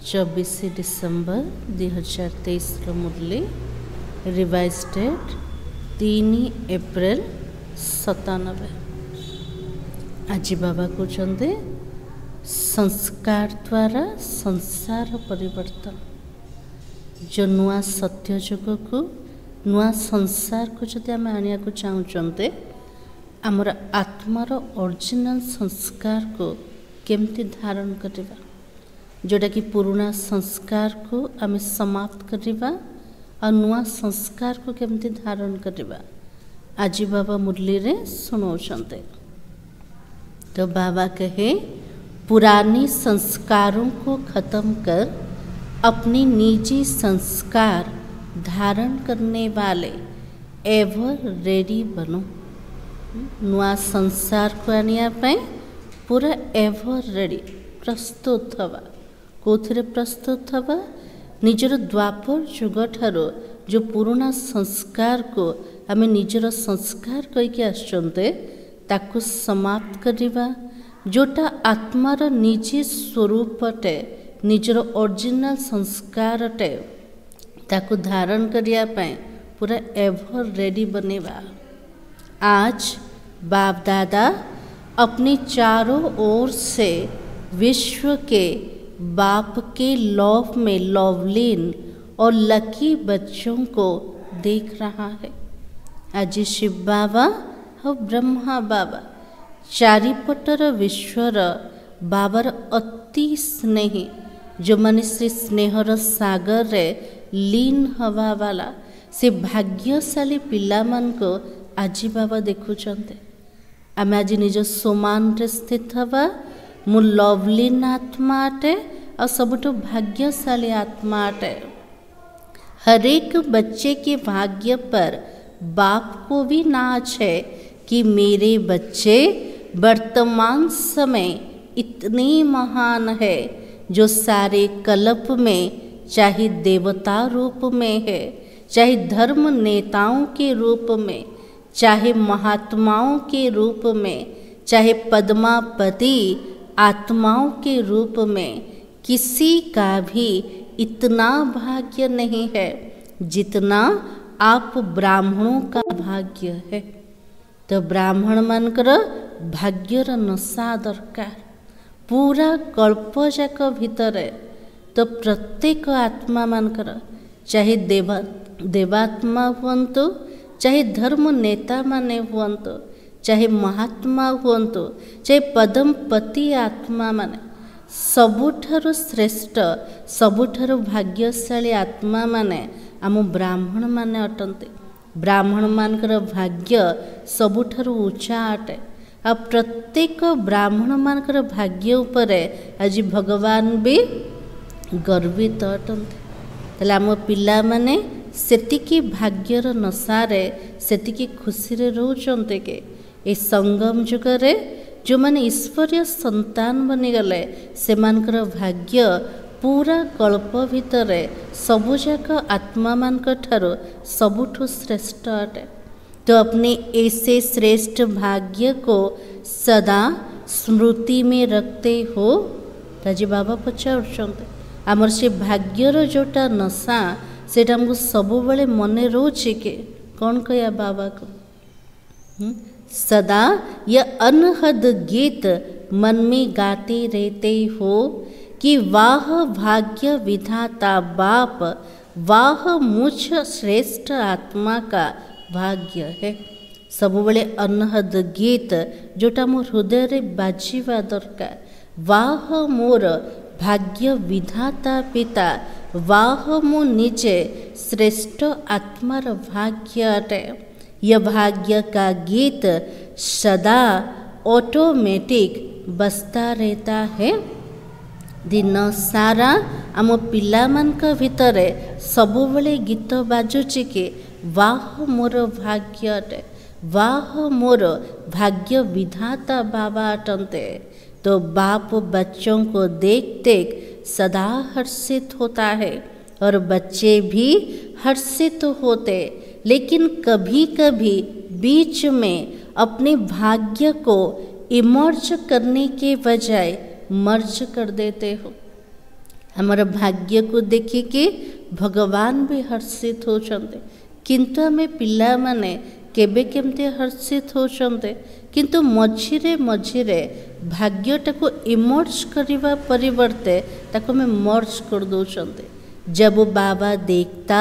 24 December 2023 मुरली revise date 3 April 97। आज बाबा कहते संस्कार द्वारा संसार परिवर्तन। जो नुआ सत्य जुग को नुआ संसार को जदि आम आने को चाहते आमर आत्मार ओरिजिनल संस्कार को केमती धारण करवा, जोटा कि पुराना संस्कार को आम समाप्त करवा और नुआ संस्कार को केमती धारण करवा आज बाबा मुरली रे सुनाउछन्ते। तो बाबा कहे पुराने संस्कारों को खत्म कर अपने निजी संस्कार धारण करने वाले एवर रेडी बनो। नुआ संसार को आनिया पे पूरा एवर रेडी प्रस्तुत हवा। कोथिरे प्रस्तुत हवा निजर द्वापर जुग ठारो जो पुराना संस्कार को आम निजर संस्कार कहीकि आसचन्ते ताकू समाप्त करवा, जोटा आत्मार निजी स्वरूपटे निजर ओरिजिनल संस्कारटे ताकू धारण करिया पाए पूरा एवर रेडी बनेवा। आज बाप दादा अपने चारों ओर से विश्व के बाप के लव में लवलीन और लकी बच्चों को देख रहा है। आज शिव बाबा और ब्रह्मा बाबा चारिपटर विश्वर बाबार अति स्नेही जो माने से स्नेहर सागर रे लीन हवा वाला से भाग्यशाली पिला मान को आज बाबा देखुचंते। आम आज निज सोमान रे स्थित हवा मु लवलीन आत्मा अटे और सबुठ भाग्यशाली आत्मा अटे। हरेक बच्चे के भाग्य पर बाप को भी नाच है कि मेरे बच्चे वर्तमान समय इतने महान है जो सारे कल्प में चाहे देवता रूप में है, चाहे धर्म नेताओं के रूप में, चाहे महात्माओं के रूप में, चाहे पद्मापति आत्माओं के रूप में, किसी का भी इतना भाग्य नहीं है जितना आप ब्राह्मणों का भाग्य है। तो ब्राह्मण मानकर भाग्यर नशा दरकार पूरा कल्प जाक भितर। तो प्रत्येक आत्मा मानकर चाहे देवात्मा हुअन्तु, चाहे धर्म नेता माने हुअन्तु, चाहे महात्मा हुअन्तु, चाहे पद्मपति आत्मा माने सबुठारु श्रेष्ठ सबुठारु भाग्यशाली आत्मा माने आम ब्राह्मण माने अटंती। ब्राह्मण मानकर भाग्य सबुठारु ऊंचा अटे। आ प्रत्येक ब्राह्मण मानकर भाग्य उपरे आज भगवान भी गर्वित अटंती। ताले आम पिला माने सेतिकी भाग्यर नशारे सेतिकी खुशी रे रहउचन्ते के ए संगम जुगरे जो माने ईश्वरीय संतान बनिगले से मानकर भाग्य पूरा कल्प भितरे सबुजाक आत्मा मानक ठारो सबुठु श्रेष्ठ अटे। तो अपने ऐसे श्रेष्ठ भाग्य को सदा स्मृति में रखते हो। राजी बाबा पचारुचन्ते आमर से भाग्यर जोटा नशा सेटा हमको सबुबले मने रोचे के कौन कया बाबा को सदा यह अनहद गीत मन में गाते रहते हो कि वाह भाग्य विधाता बाप, वाह मुझ श्रेष्ठ आत्मा का भाग्य है। सबुबले अनहद गीत जोटा मोर हृदय रे बाजीवा दरकार। वाह मोर भाग्य विधाता पिता, वाह मो निजे श्रेष्ठ आत्मार भाग्य अटे। यह भाग्य का गीत सदा ऑटोमेटिक बजता रहता है। दिन सारा आम पिला मानक भितरे सबुबले गीत बाजुची कि वाह मोर भाग्य अटे, वाह मोर भाग्य विधाता बाबा अटंते। तो बाप बच्चों को देख देख सदा हर्षित होता है और बच्चे भी हर्षित होते, लेकिन कभी कभी बीच में अपने भाग्य को इमर्ज करने के बजाय मर्ज कर देते हो। आमर भाग्य को देखिकी भगवान भी हर्षित होचंते, किंतु आमे पिला माने केबे केमते हर्षित होचंते, किंतु मझिरे मझिरे भाग्यटाको इमर्ज करने परिवर्ते ताको में मर्ज कर दौचंते। जब बाबा देखता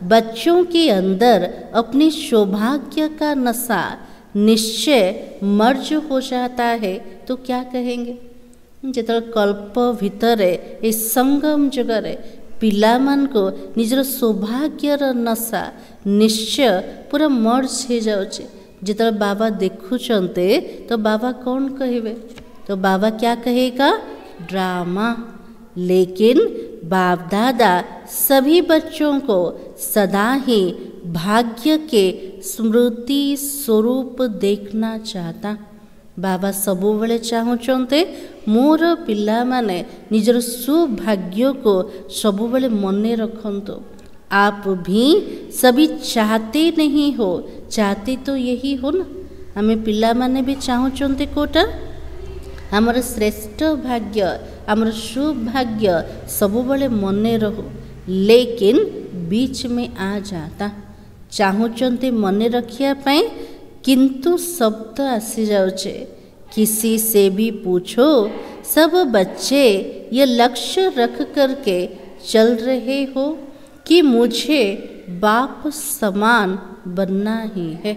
बच्चों के अंदर अपनी सौभाग्य का नशा निश्चय मर्ज हो जाता है तो क्या कहेंगे। जिते कल्प भितर इस संगम जगह पिला मान को निजर सौभाग्यर नशा निश्चय पूरा मर्ज हो जाउचे। जिते बाबा देखुचंते तो बाबा कौन कहिबे, तो बाबा क्या कहेगा, ड्रामा। लेकिन बाप दादा सभी बच्चों को सदा ही भाग्य के स्मृति स्वरूप देखना चाहता। बाबा सबुबले चाहूचंते मोर पिला माने निजर सौभाग्य को सबुबले मने रखंतो। आप भी सभी चाहते नहीं हो, चाहते तो यही हो ना। हमें पिला माने भी चाहूचंते कोटा आमर श्रेष्ठ भाग्य आमर सौभाग्य सबुबले मने रहो, लेकिन बीच में आ जाता। चाहूचंते मने रखिया पाए, किंतु शब्द आसी जाउचे। किसी से भी पूछो, सब बच्चे ये लक्ष्य रख करके चल रहे हो कि मुझे बाप समान बनना ही है।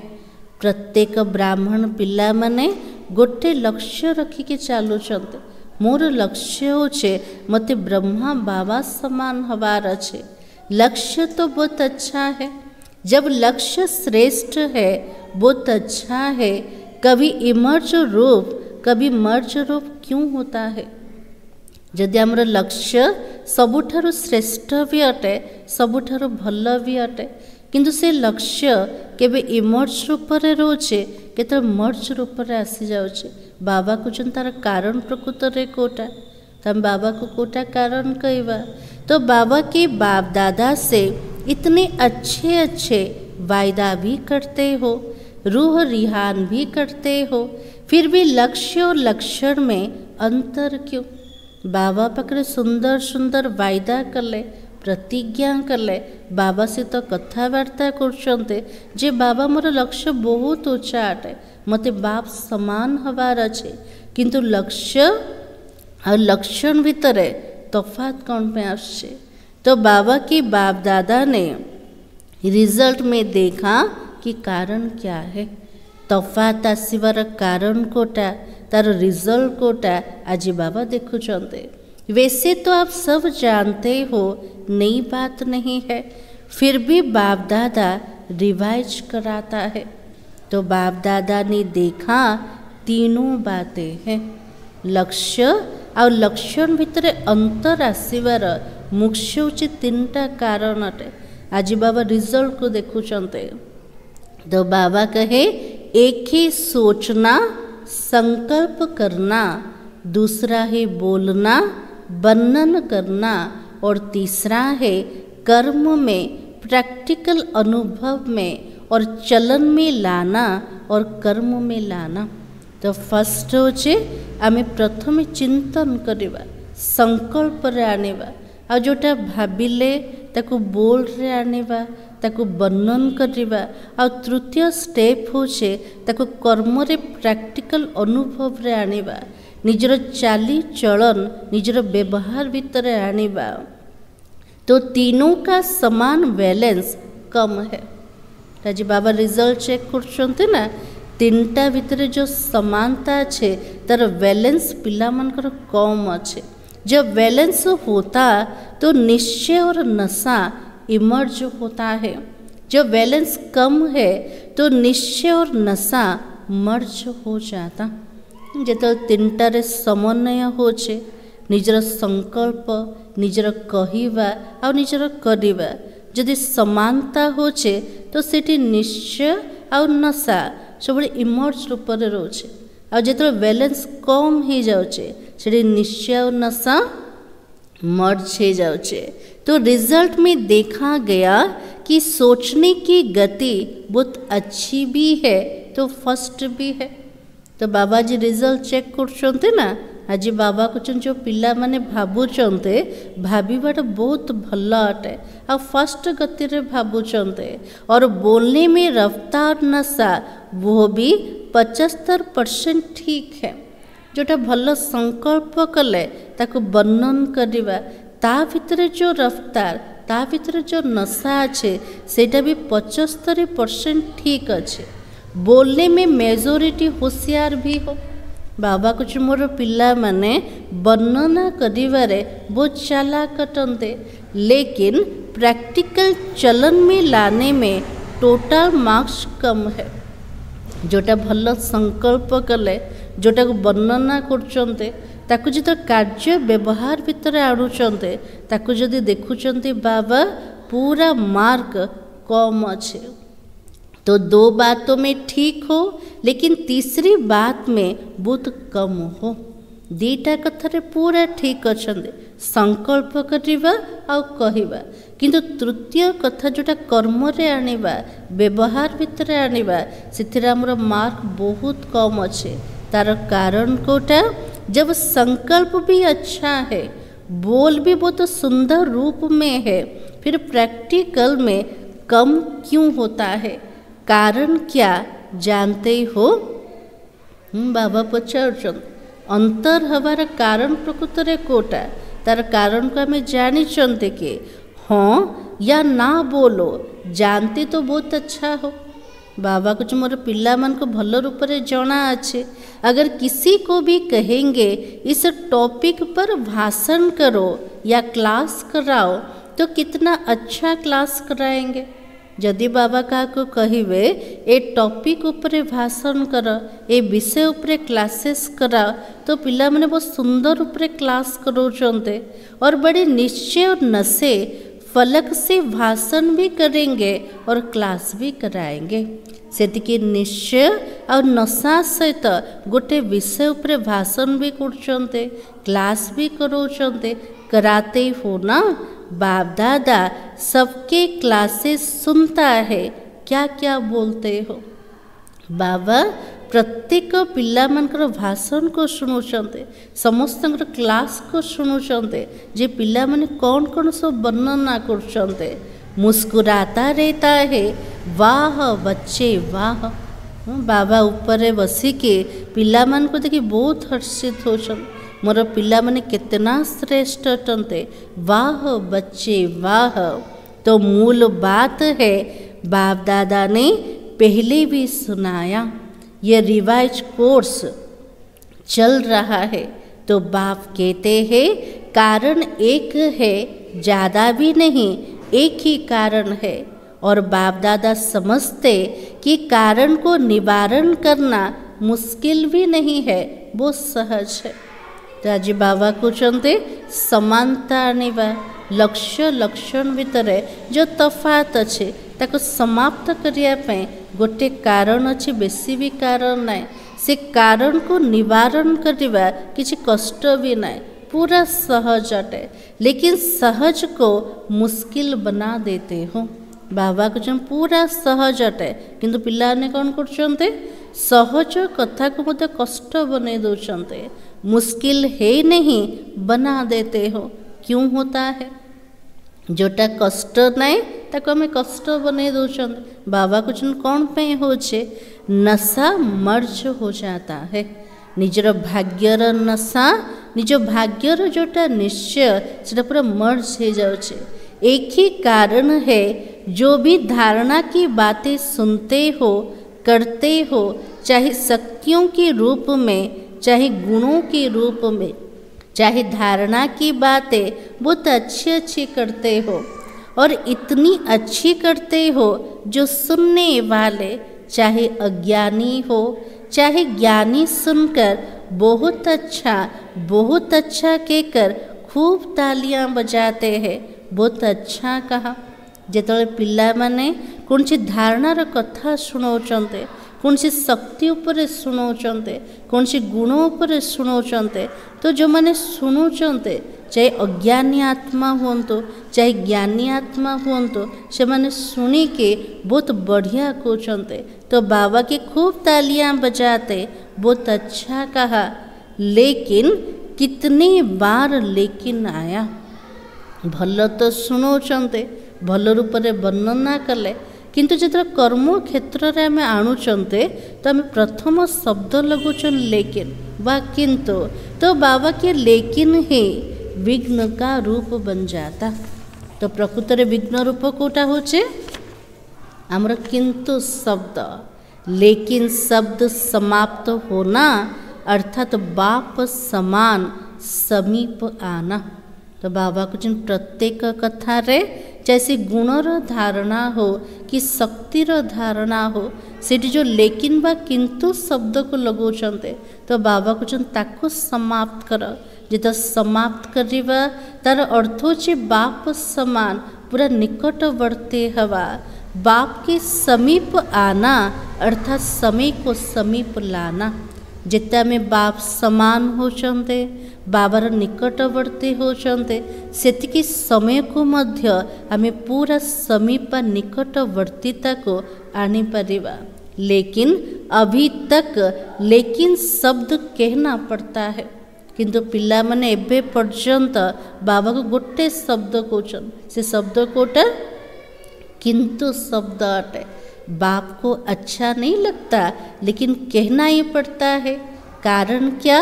प्रत्येक ब्राह्मण पिला माने गोटे लक्ष्य रखिके चालुचंते। मोर लक्ष्य होचे मते ब्रह्मा बाबा समान हवार अच्छे। लक्ष्य तो बहुत अच्छा है, जब लक्ष्य श्रेष्ठ है बहुत अच्छा है। कभी इमर्ज रूप कभी मर्ज रूप क्यों होता है। जदि आमर लक्ष्य सबुठारु श्रेष्ठ भी अटे, सबुठारु भल भी अटे, किंतु से लक्ष्य केबे इमर्ज रूप रे रोचे, केते मर्ज रूप रे आसी जाउचे। बाबा को तार कारण प्रकृत रे कोटा, तम बाबा को कोटा कारण कहवा। तो बाबा के बाप दादा से इतने अच्छे अच्छे वायदा भी करते हो, रूह रिहान भी करते हो, फिर भी लक्ष्य और लक्षण में अंतर क्यों। बाबा पाखे सुंदर सुंदर वायदा कले, प्रतिज्ञा कले, बाबा से तो कथबार्ता करछन्ते जे बाबा मोर लक्ष्य बहुत ऊंचा अटे, मते बाप समान हबार अच्छे, किंतु लक्ष्य और लक्षण भितरे तफात कौन पे आछे। तो बाबा की बाप दादा ने रिजल्ट में देखा कि कारण क्या है, तफात आसबार कारण कोटा, तार रिजल्ट कोटा आज बाबा देखुचंते। वैसे तो आप सब जानते हो, नई बात नहीं है, फिर भी बाप दादा रिवाइज कराता है। तो बाप दादा ने देखा तीनों बातें हैं, लक्ष्य और लक्षण भितर अंतर आसबार मुख्य होची तीनटा कारण अटे। आज बाबा रिजल्ट को देखुचंते। तो बाबा कहे एक ही सोचना, संकल्प करना, दूसरा है बोलना, वर्णन करना, और तीसरा है कर्म में, प्रैक्टिकल अनुभव में और चलन में लाना और कर्म में लाना। तो फर्स्ट होचे आमे प्रथम चिंतन करवा, संकल्प रे आनेवा, आ जोटा भाबिले ताको बोल रे आनेवा, ताको वर्णन करवा, आ तृतीय स्टेप होचे ताको कर्म रे प्रैक्टिकल अनुभव रे आनेवा, निजर चाली चलन निजर व्यवहार भीतर आनेवा। तो तीनों का समान बैलेंस कम है। आज बाबा रिजल्ट चेक करछन्ते ना, तीनटा भितर जो समानता अच्छे तार बैलेंस पिला मानकर कम अच्छे। जब बैलेंस होता तो निश्चय और नशा इमर्ज होता है, जब बैलेंस कम है तो निश्चय और नशा मर्ज हो जाता। जेतल तीनटारे समन्वय होचे, निजर संकल्प, निजर कहिबा और निजर करिबा जदि समानता होचे तो सेठी निश्चय और नशा सब इमर्ज रूप रे रोचे। आ जेतल बैलेंस कम हो जाउचे सेठी निश्चय और नशा मर्ज हो जाउचे। तो रिजल्ट में देखा गया कि सोचने की गति बहुत अच्छी भी है तो फर्स्ट भी है। तो बाबा जी रिजल्ट चेक करछन्ते ना, आज बाबा कहते जो पिला माने भावुचंते भाविबाटा बहुत भल अटे आ फास्ट गति रे भावुचंते और बोलने में रफ्तार नशा वो भी 75% ठीक है। जोटा भल संकल्प कले ताको वर्णन करवा ता भितर जो रफ्तार ता भितर जो नशा अच्छे सेटा भी 75% ठीक अच्छे। बोलने में मेजोरिटी होशियार भी हो। बाबा कुछ मोर पिला माने वर्णना करिवारे बहुत चालाक अटंते लेकिन प्रैक्टिकल चलन में लाने में टोटल मार्क्स कम है। जोटा भल संकल्प कले जोटा को वर्णना करचंते ताकु जितो कार्य व्यवहार भितर आणुचंते ताकु जदि देखुचंते बाबा पूरा मार्क कम अच्छे तो 2 बातों में ठीक हो लेकिन तीसरी बात में बहुत कम हो। दीटा कथारे पूरा ठीक अच्छे संकल्प करवा आ कहवा किंतु तृतीय कथा जोटा कर्म रे आनिबा व्यवहार भितर आनिबा सिथिरा हमर मार्क बहुत कम अच्छे। तार कारण कोटा जब संकल्प भी अच्छा है बोल भी बहुत सुंदर रूप में है फिर प्रैक्टिकल में कम क्यों होता है? कारण क्या जानते हो? बाबा पचार अंतर हमार कारण प्रकृत रे कोटा तार कारण को आम जानी के हाँ या ना बोलो जानते तो बहुत अच्छा हो। बाबा कुछ मोर पिला मन को भल रूप से जना अच्छे अगर किसी को भी कहेंगे इस टॉपिक पर भाषण करो या क्लास कराओ तो कितना अच्छा क्लास कराएंगे। जदि बाबा क्या को कहिवे ए टॉपिक उपरे भाषण कर ए विषय उपरे क्लासेस करा तो पिला माने बहुत सुंदर उपरे क्लास करोचंते और बड़े निश्चय और नशे फलक से भाषण भी करेंगे और क्लास भी कराएंगे। सेतिके निश्चय और नशा सहित गोटे विषय उपरे भाषण भी करचंते क्लास भी करोचंते कराते हो ना। बाप दादा सबके क्लासेस सुनता है क्या क्या बोलते हो? बाबा प्रत्येक पिला मानकर भाषण को शुणुचंते समस्त क्लास को शुणुचंते जे पिला माने कौन कौन सब वर्णना करचंते मुस्कुराता रहता है वाह बच्चे वाह। बाबा ऊपर बसिके पिला मान को देखि बहुत हर्षित होचन मोर पिला माने कितना श्रेष्ठ अटंते वाह बच्चे वाह। तो मूल बात है बाप दादा ने पहले भी सुनाया ये रिवाइज कोर्स चल रहा है तो बाप कहते हैं कारण एक है ज़्यादा भी नहीं एक ही कारण है और बाप दादा समझते कि कारण को निवारण करना मुश्किल भी नहीं है वो सहज है। तो आज बाबा कहते समानता आनिबा लक्ष्य लक्षण भितर जो तफात अच्छे ताको समाप्त करने गोटे कारण अच्छे बेसी भी कारण ना से कारण को निवारण करवा किसी कष्ट भी ना पूरा सहज अटे लेकिन सहज को मुश्किल बना देते हो। बाबा को पूरा सहज अटे किंतु पिला ने कौन करते सहज कथा को मत कष्ट बने दौरान मुश्किल है नहीं बना देते हो। क्यों होता है? जोटा कष्ट नाई ताको हमें कष्ट बने दौरान बाबा कुछ कौन पे होचे नशा मर्ज हो जाता है निजर भाग्यर नशा निज भाग्यर जोटा निश्चय से पूरा मर्ज हो जाए। एक ही कारण है जो भी धारणा की बातें सुनते हो करते हो चाहे शक्तियों के रूप में चाहे गुणों के रूप में चाहे धारणा की बातें बहुत अच्छी अच्छी करते हो और इतनी अच्छी करते हो जो सुनने वाले चाहे अज्ञानी हो चाहे ज्ञानी सुनकर बहुत अच्छा कहकर खूब तालियां बजाते हैं। बहुत अच्छा कहा। जेतले पिला माने कौन सी धारणार कथा शुणाउचंते कौन सी शक्ति उपरे शुणाउचंते कौन सी गुणों उपरे शुणाउचंते तो जो माने शुणुचंते चाहे अज्ञानी आत्मा हुंतु चाहे ज्ञानी आत्मा हुंतु से माने सुनी के बहुत बढ़िया कहते तो बाबा के खूब तालियां बजाते बहुत अच्छा कहा। लेकिन कितनी बार लेकिन आया। भल तो शुणुचंते भल रूप से वर्णना कले किंतु जो कर्म क्षेत्र में आम आणुचंते तो आम प्रथम शब्द लगुचन लेकिन वा किंतु, तो बाबा के लेकिन ही विघ्न का रूप बन जाता। तो प्रकृत में विघ्न रूप कोटा होचे आमर किंतु शब्द, लेकिन शब्द समाप्त होना अर्थात बाप समान समीप आना। तो बाबा को जिन प्रत्येक कथा रे जैसे गुणर धारणा हो कि शक्तिर धारणा हो सेठी जो लेकिन बा किंतु शब्द को लगौचंते तो बाबा को जिन ताको समाप्त कर जित समाप्त करवा तार अर्थ होचे बाप समान पूरा निकटवर्ती हवा, बाप के समीप आना अर्थात समय को समीप लाना। जिते आम बाप समान होचंते बाबार निकटवर्ती होचंते सेतिकी समय को मध्य आम पूरा समीप निकटवर्तीता को आनी परिबा। लेकिन अभी तक लेकिन शब्द कहना पड़ता है किंतु पिला माने एबे पर्यंत बाबा को गोटे शब्द कहउछन, से शब्द कोटा किंतु शब्द अटे। बाप को अच्छा नहीं लगता लेकिन कहना ही पड़ता है। कारण क्या,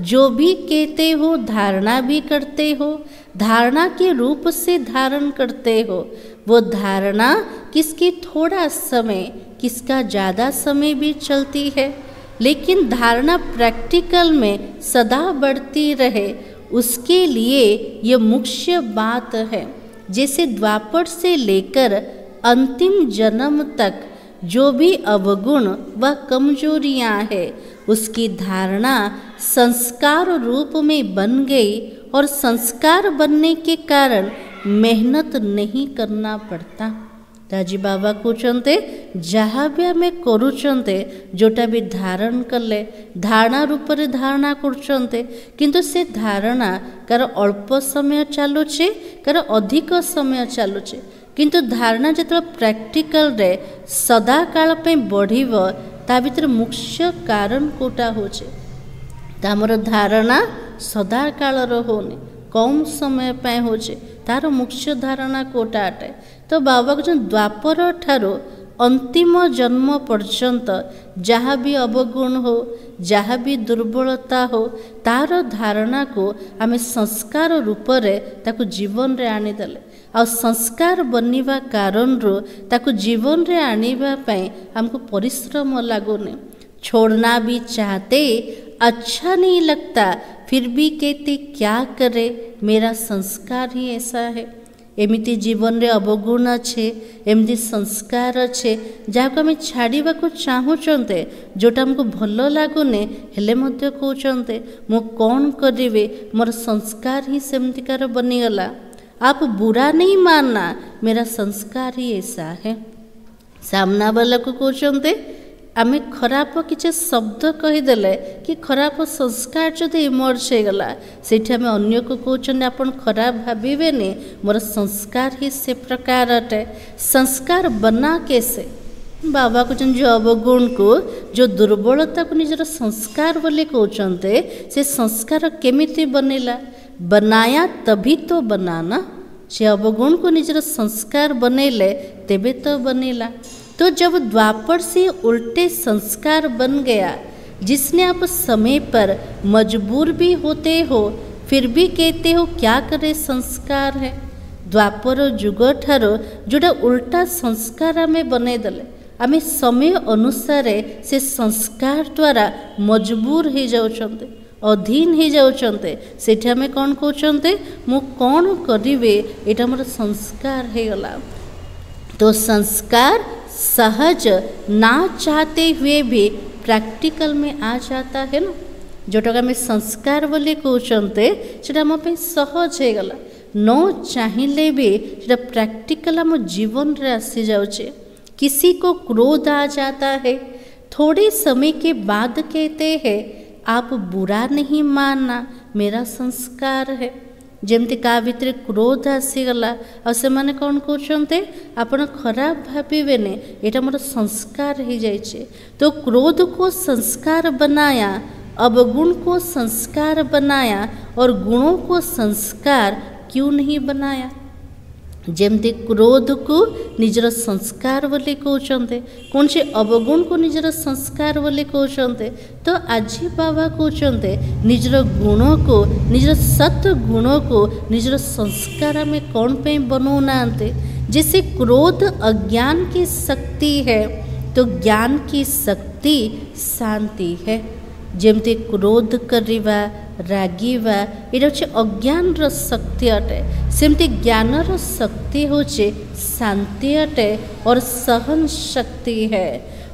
जो भी कहते हो धारणा भी करते हो, धारणा के रूप से धारण करते हो। वो धारणा किसकी थोड़ा समय किसका ज़्यादा समय भी चलती है, लेकिन धारणा प्रैक्टिकल में सदा बढ़ती रहे उसके लिए ये मुख्य बात है। जैसे द्वापर से लेकर अंतिम जन्म तक जो भी अवगुण व कमजोरियां हैं उसकी धारणा संस्कार रूप में बन गई और संस्कार बनने के कारण मेहनत नहीं करना पड़ता। ताजी बाबा कहते जहाँ भी आम करुचंते जोटा भी धारण कले धारणा रूप से धारणा करचंते किंतु से धारणा कार अल्प समय चलुचे कार अधिक समय चलुचे किंतु धारणा जो प्रैक्टिकल रे सदा काल पे बढ़िव ता भीतर मुख्य कारण कोटा होचे तामर धारणा सदा कालर होने कम समय पे होचे तार मुख्य धारणा कोटा अटे। तो बाबा को द्वापर ठारो अंतिम जन्म पर्यंत जहाँ भी अवगुण हो जहाँ भी दुर्बलता हो तार धारणा को आम संस्कार रूप रे ताकु जीवन रे आनीदेले आ संस्कार बनवा कारण ताकु जीवन रे आनीबा पई हमको परिश्रम लगुनि। छोड़ना भी चाहते अच्छा नहीं लगता फिर भी कहते क्या करे मेरा संस्कार ही ऐसा है। एमिति जीवन रे अवगुण अच्छे एमती संस्कार अच्छे जहाँ को आम छाड़ा को चाहूचंते जोटा हमको भल लगुनि हेले मध्य कहते मु कौन करी मोर संस्कार ही सेमतिकार बनीगला। आप बुरा नहीं मानना मेरा संस्कार ही ऐसा है। सामना वाला को कहते आम खराब किसी शब्द कहीदेले कि खराब संस्कार जब इमर्ज हो गला से आम अन्य को कहते आप खराब भावेनि मोर संस्कार ही से प्रकार अटे। संस्कार बना कैसे बाबा को जो अवगुण को जो दुर्बलता को निजर संस्कार बोले कहते से संस्कार केमिति बनेला बनाया तभी तो बनाना से अवगुण को निजर संस्कार बनेले तेबे तो बनेला। तो जब द्वापर से उल्टे संस्कार बन गया जिसने आप समय पर मजबूर भी होते हो फिर भी कहते हो क्या करे संस्कार है। द्वापर जुग ठार जोटा उल्टा संस्कार आम बनईदेले आम समय अनुसार से संस्कार द्वारा मजबूर हो जाउछन्ते अधीन हो जाउछन्ते सेठी आम कौन कहते मु कौन करी एटा मोर संस्कार हो गला। तो संस्कार सहज ना चाहते हुए भी प्रैक्टिकल में आ जाता है ना। जोटा आम संस्कार बोले कहते से सहज हो गला न चाहिए भी से प्रैक्टिकल आम जीवन रे आसी जाउछे। किसी को क्रोध आ जाता है थोड़े समय के बाद कहते हैं आप बुरा नहीं मानना मेरा संस्कार है। जमती का भितर क्रोध आसीगला और से माने कौन कहते आपण खराब भावेनि एटा मोर संस्कार हो जाइए। तो क्रोध को संस्कार बनाया अवगुण को संस्कार बनाया और गुणों को संस्कार क्यों नहीं बनाया? जेमती क्रोध को निजर संस्कार बोली कहते, कौन से अवगुण को निजर संस्कार बोली कहते। तो आज बाबा कहते निजर गुणों को, निजर सत गुणों को निजर संस्कार में कौन पे बनाना। जैसे क्रोध अज्ञान की शक्ति है तो ज्ञान की शक्ति शांति है। जेमती क्रोध करिवा, रागिवा ये हूँ अज्ञान शक्ति अटे, सेमती ज्ञानर शक्ति हूँ शांति अटे और सहन शक्ति है।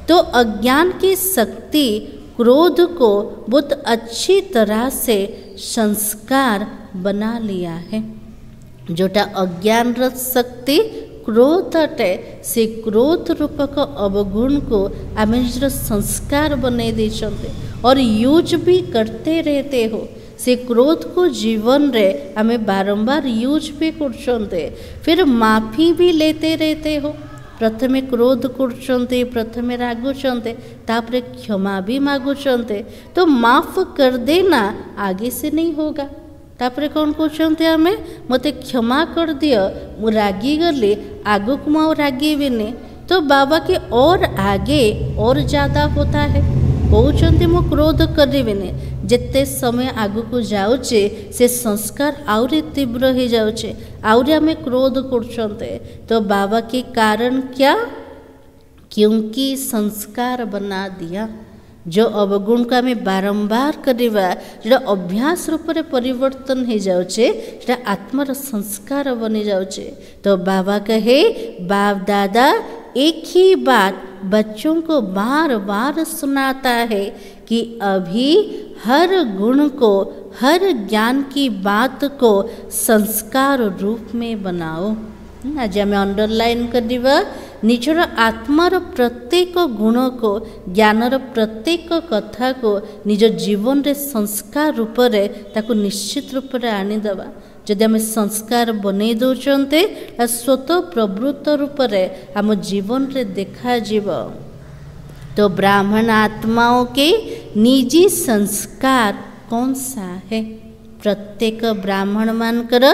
तो अज्ञान की शक्ति क्रोध को बहुत अच्छी तरह से संस्कार बना लिया है। जोटा अज्ञान शक्ति क्रोध अटे, से क्रोध रूपक अवगुण को आम निजर संस्कार बने देते और यूज भी करते रहते हो। से क्रोध को जीवन रे हमें बारंबार यूज भी करते, फिर माफी भी लेते रहते हो। प्रथमे क्रोध करते, प्रथमे रागुचंते, तापरे क्षमा भी मागुचंते। तो माफ कर देना आगे से नहीं होगा। तापरे कौन कहते हमें मते क्षमा कर दियो, मु रागी गली आगु को मु रागीबिनी। तो बाबा के और आगे और ज़्यादा होता है। कहते मु क्रोध करिबिनी, जिते समय आगु को जाऊचे से संस्कार आउरी तीव्र हो जाऊचे, आउरी आमे क्रोध करछन्ते। तो बाबा के कारण क्या? क्योंकि संस्कार बना दिया। जो अवगुण को आम बारंबार करवा जो अभ्यास रूप से परिवर्तन हो जाऊे, आत्मार संस्कार बनी जाऊे। तो बाबा कहे बाप दादा एक ही बात बच्चों को बार बार सुनाता है कि अभी हर गुण को, हर ज्ञान की बात को संस्कार रूप में बनाओ। आज आम अंडरलाइन करवा निजर आत्मार प्रत्येक गुण को, ज्ञानर प्रत्येक कथा को निज जीवन रे संस्कार रूप रे ताको निश्चित रूप रे आनीदवा। जदि आम संस्कार बने दौरान स्वतः प्रवृत्त रूप रे आम जीवन रे देखा जीव। तो ब्राह्मण आत्माओं के निजी संस्कार कौन सा है? प्रत्येक ब्राह्मण मानकर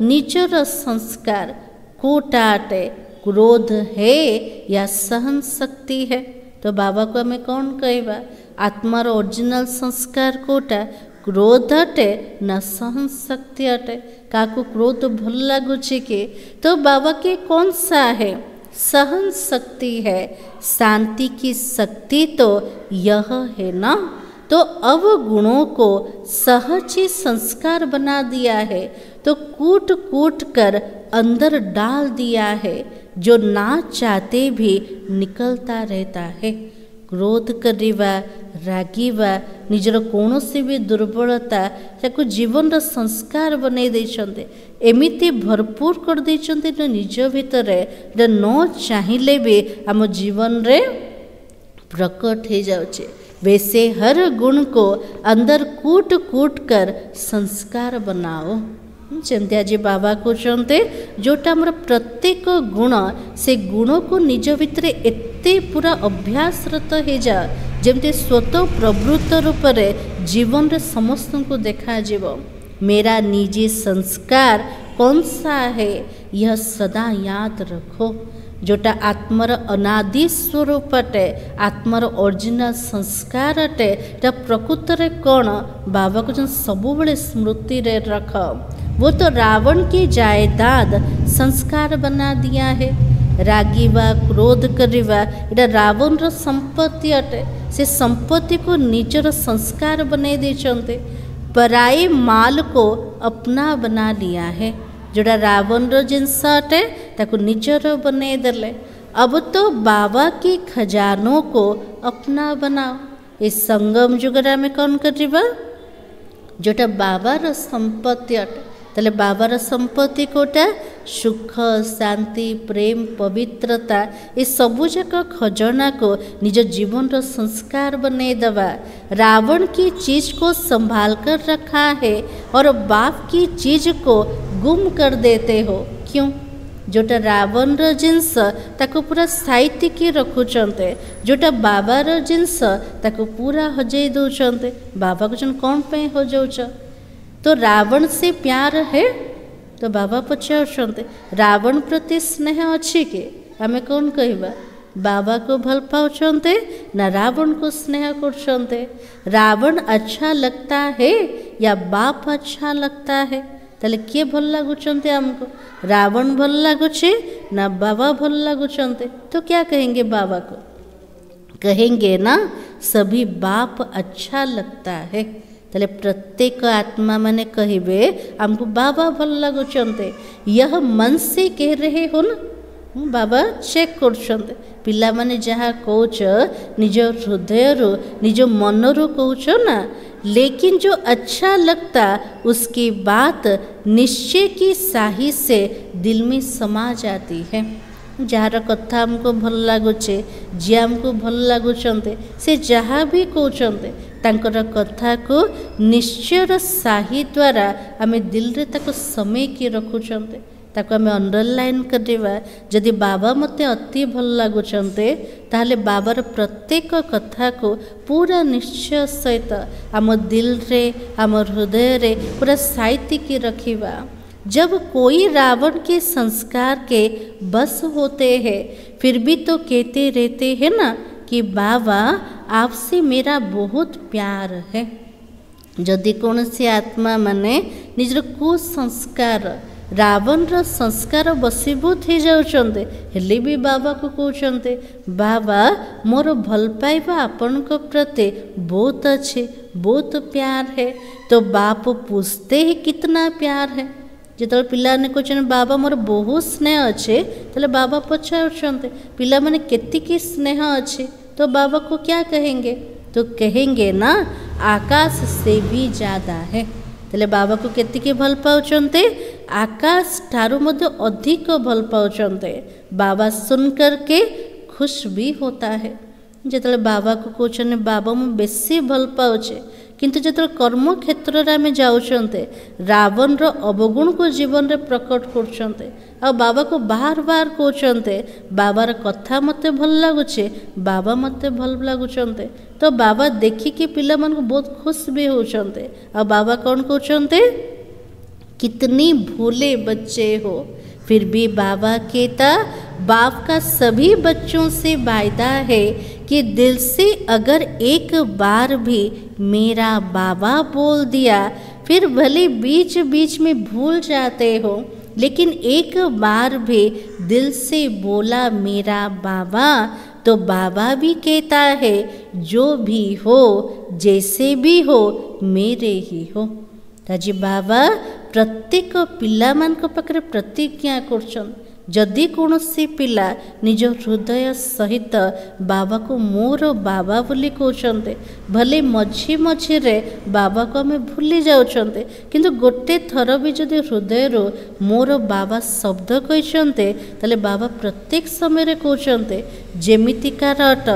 निजर संस्कार कोटा अटे, क्रोध है या सहन शक्ति है। तो बाबा को हमें कौन कहवा? आत्मार ओरिजिनल संस्कार कोटा क्रोध अटे न सहन शक्ति अटे। काकू क्रोध भल लगुचे के? तो बाबा के कौन सा है? सहन शक्ति है। शांति की शक्ति तो यह है ना। तो अवगुणों को सहज ही संस्कार बना दिया है, तो कूट कूट कर अंदर डाल दिया है, जो ना चाहते भी निकलता रहता है। क्रोध करिवा, रागिवा निजर कौन से भी दुर्बलता ताको जीवन रा संस्कार बने देछन्ते, एमिति भरपूर कर देछन्ते निज भितरे न चाहिए भी आम जीवन रे प्रकट हो जाउछे। वैसे हर गुण को अंदर कूट कूट कर संस्कार बनाओ। जमती आज बाबा कहते जोटा आमर प्रत्येक गुण, से गुण को निज भितर एते पूरा अभ्यासरत हो जा जमती स्वतः प्रवृत्त रूप रे जीवन रे समस्त को देखा जीव। मेरा निजी संस्कार कौन सा है, यह सदा याद रखो। जोटा आत्मार अनादि स्वरूप अटे, आत्मार ओरिजिनल संस्कार अटे, प्रकृत रे कौन बाबा को सबु बड़े स्मृति रे रख। वो तो रावण की जायदाद संस्कार बना दिया है। रागिवा, क्रोध करिवा इटा रावण रो संपत्ति अटे, से संपत्ति को निजर संस्कार बने देचंते। पराई माल को अपना बना लिया है। जोड़ा रावण रो जिनस अटे ताको निजर बने देले। अब तो बाबा के खजानों को अपना बनाओ। इस संगम जुगरा में कौन करिबा? जोटा बाबार संपत्ति अटे, ताले बाबार संपत्ति कोटा सुख, शांति, प्रेम, पवित्रता, ये सबू जाक खजाना को निज जीवन रो संस्कार बने दवा। रावण की चीज को संभाल कर रखा है और बाप की चीज को गुम कर देते हो। क्यों? जोटा रावण जिनस ताको पूरा साइतिकी रखुचंते, जोटा बाबार जिनस ताको पूरा हजई दौचंते। बाबा को कौन पे हो जाउछ? तो रावण से प्यार है? तो बाबा पचारुछंते रावण प्रति स्नेह अच्छी के? आमे कौन कहबा? बाबा को भल पाउछंते ना रावण को स्नेह करछंते? रावण अच्छा लगता है या बाप अच्छा लगता है? ताले किए भल लगुचंते हमको? रावण भल लगुचे ना बाबा भल लगुचंते? तो क्या कहेंगे बाबा को? कहेंगे ना सभी बाप अच्छा लगता है। ताले प्रत्येक आत्मा माने कहिबे हमको बाबा भल लगुचंते। यह मन से कह रहे हो ना? बाबा चेक करछंते पिला माने जहाँ कौच निज हृदय रो निज मन रो कौच ना, लेकिन जो अच्छा लगता उसकी बात निश्चय की साही से दिल में समा जाती है। जार कथा हमको भल लगुचे, जी हमको भल लगुचंते, से जहाँ भी कहते तांकर कथा को निश्चय साही द्वारा आमे दिल रे ताको समय की रखुचंते, ताको आमे अंडरलाइन करवा। जदि बाबा मते अति भल लगुचंते ताहले बाबार प्रत्येक कथा को पूरा निश्चय सहित आम दिल रे आम हृदय रे पूरा साइतिकी रखिबा। जब कोई रावण के संस्कार के बस होते हैं फिर भी तो कहते रहते हैं ना कि बाबा आपसे मेरा बहुत प्यार है। जदि कौन सी आत्मा माने निजर कुसंस्कार रावण संस्कार बसीभूत हो जाउछन्ते हेले भी बाबा को कहते बाबा मोर भल पाइबा आपण को प्रति बहुत अच्छे, बहुत प्यार है। तो बाप पूछते ही कितना प्यार है। जो पिला ने कहते बाबा मोर बहुत स्नेह अच्छे, तो बाबा पचारुछन्ते पिला माने केतिकी स्नेह अच्छे? तो बाबा को क्या कहेंगे? तो कहेंगे ना आकाश से भी ज़्यादा है। तेले बाबा को केतिकी भल पाउछन्ते? आकाश ठारू मध्य अधिक भल पाउछन्ते। बाबा सुन करके खुश भी होता है। जिते बाबा को कहते बाबा मु बेसी भल पाउछे, किंतु जो कर्म क्षेत्र में आम जाऊँचे रावण अवगुण को जीवन में प्रकट करछन्ते आ बाबा को बार बार कहते बाबार कथा मते भल लगुचे, बाबा मते भल लगुचंते। तो बाबा देखिकी पिला मन को बहुत खुश भी होचंते। आ बाबा कौन कहते कितनी भोले बच्चे हो, फिर भी बाबा कहता बाप का सभी बच्चों से वायदा है कि दिल से अगर एक बार भी मेरा बाबा बोल दिया, फिर भले बीच बीच में भूल जाते हो, लेकिन एक बार भी दिल से बोला मेरा बाबा, तो बाबा भी कहता है जो भी हो जैसे भी हो मेरे ही हो। ताजी बाबा प्रत्येक पिला मान पाखरे प्रतिज्ञा करछन जदि कौनसी पिला निज हृदय सहित बाबा को मोर बाबा बोली कहते भले मझी मझी रे बाबा को आम भूली जाउछन्ते, किंतु गोटे थर भी जदि हृदय रो मोर बाबा शब्द कहते ताले बाबा प्रत्येक समय कहते जेमितिकार अट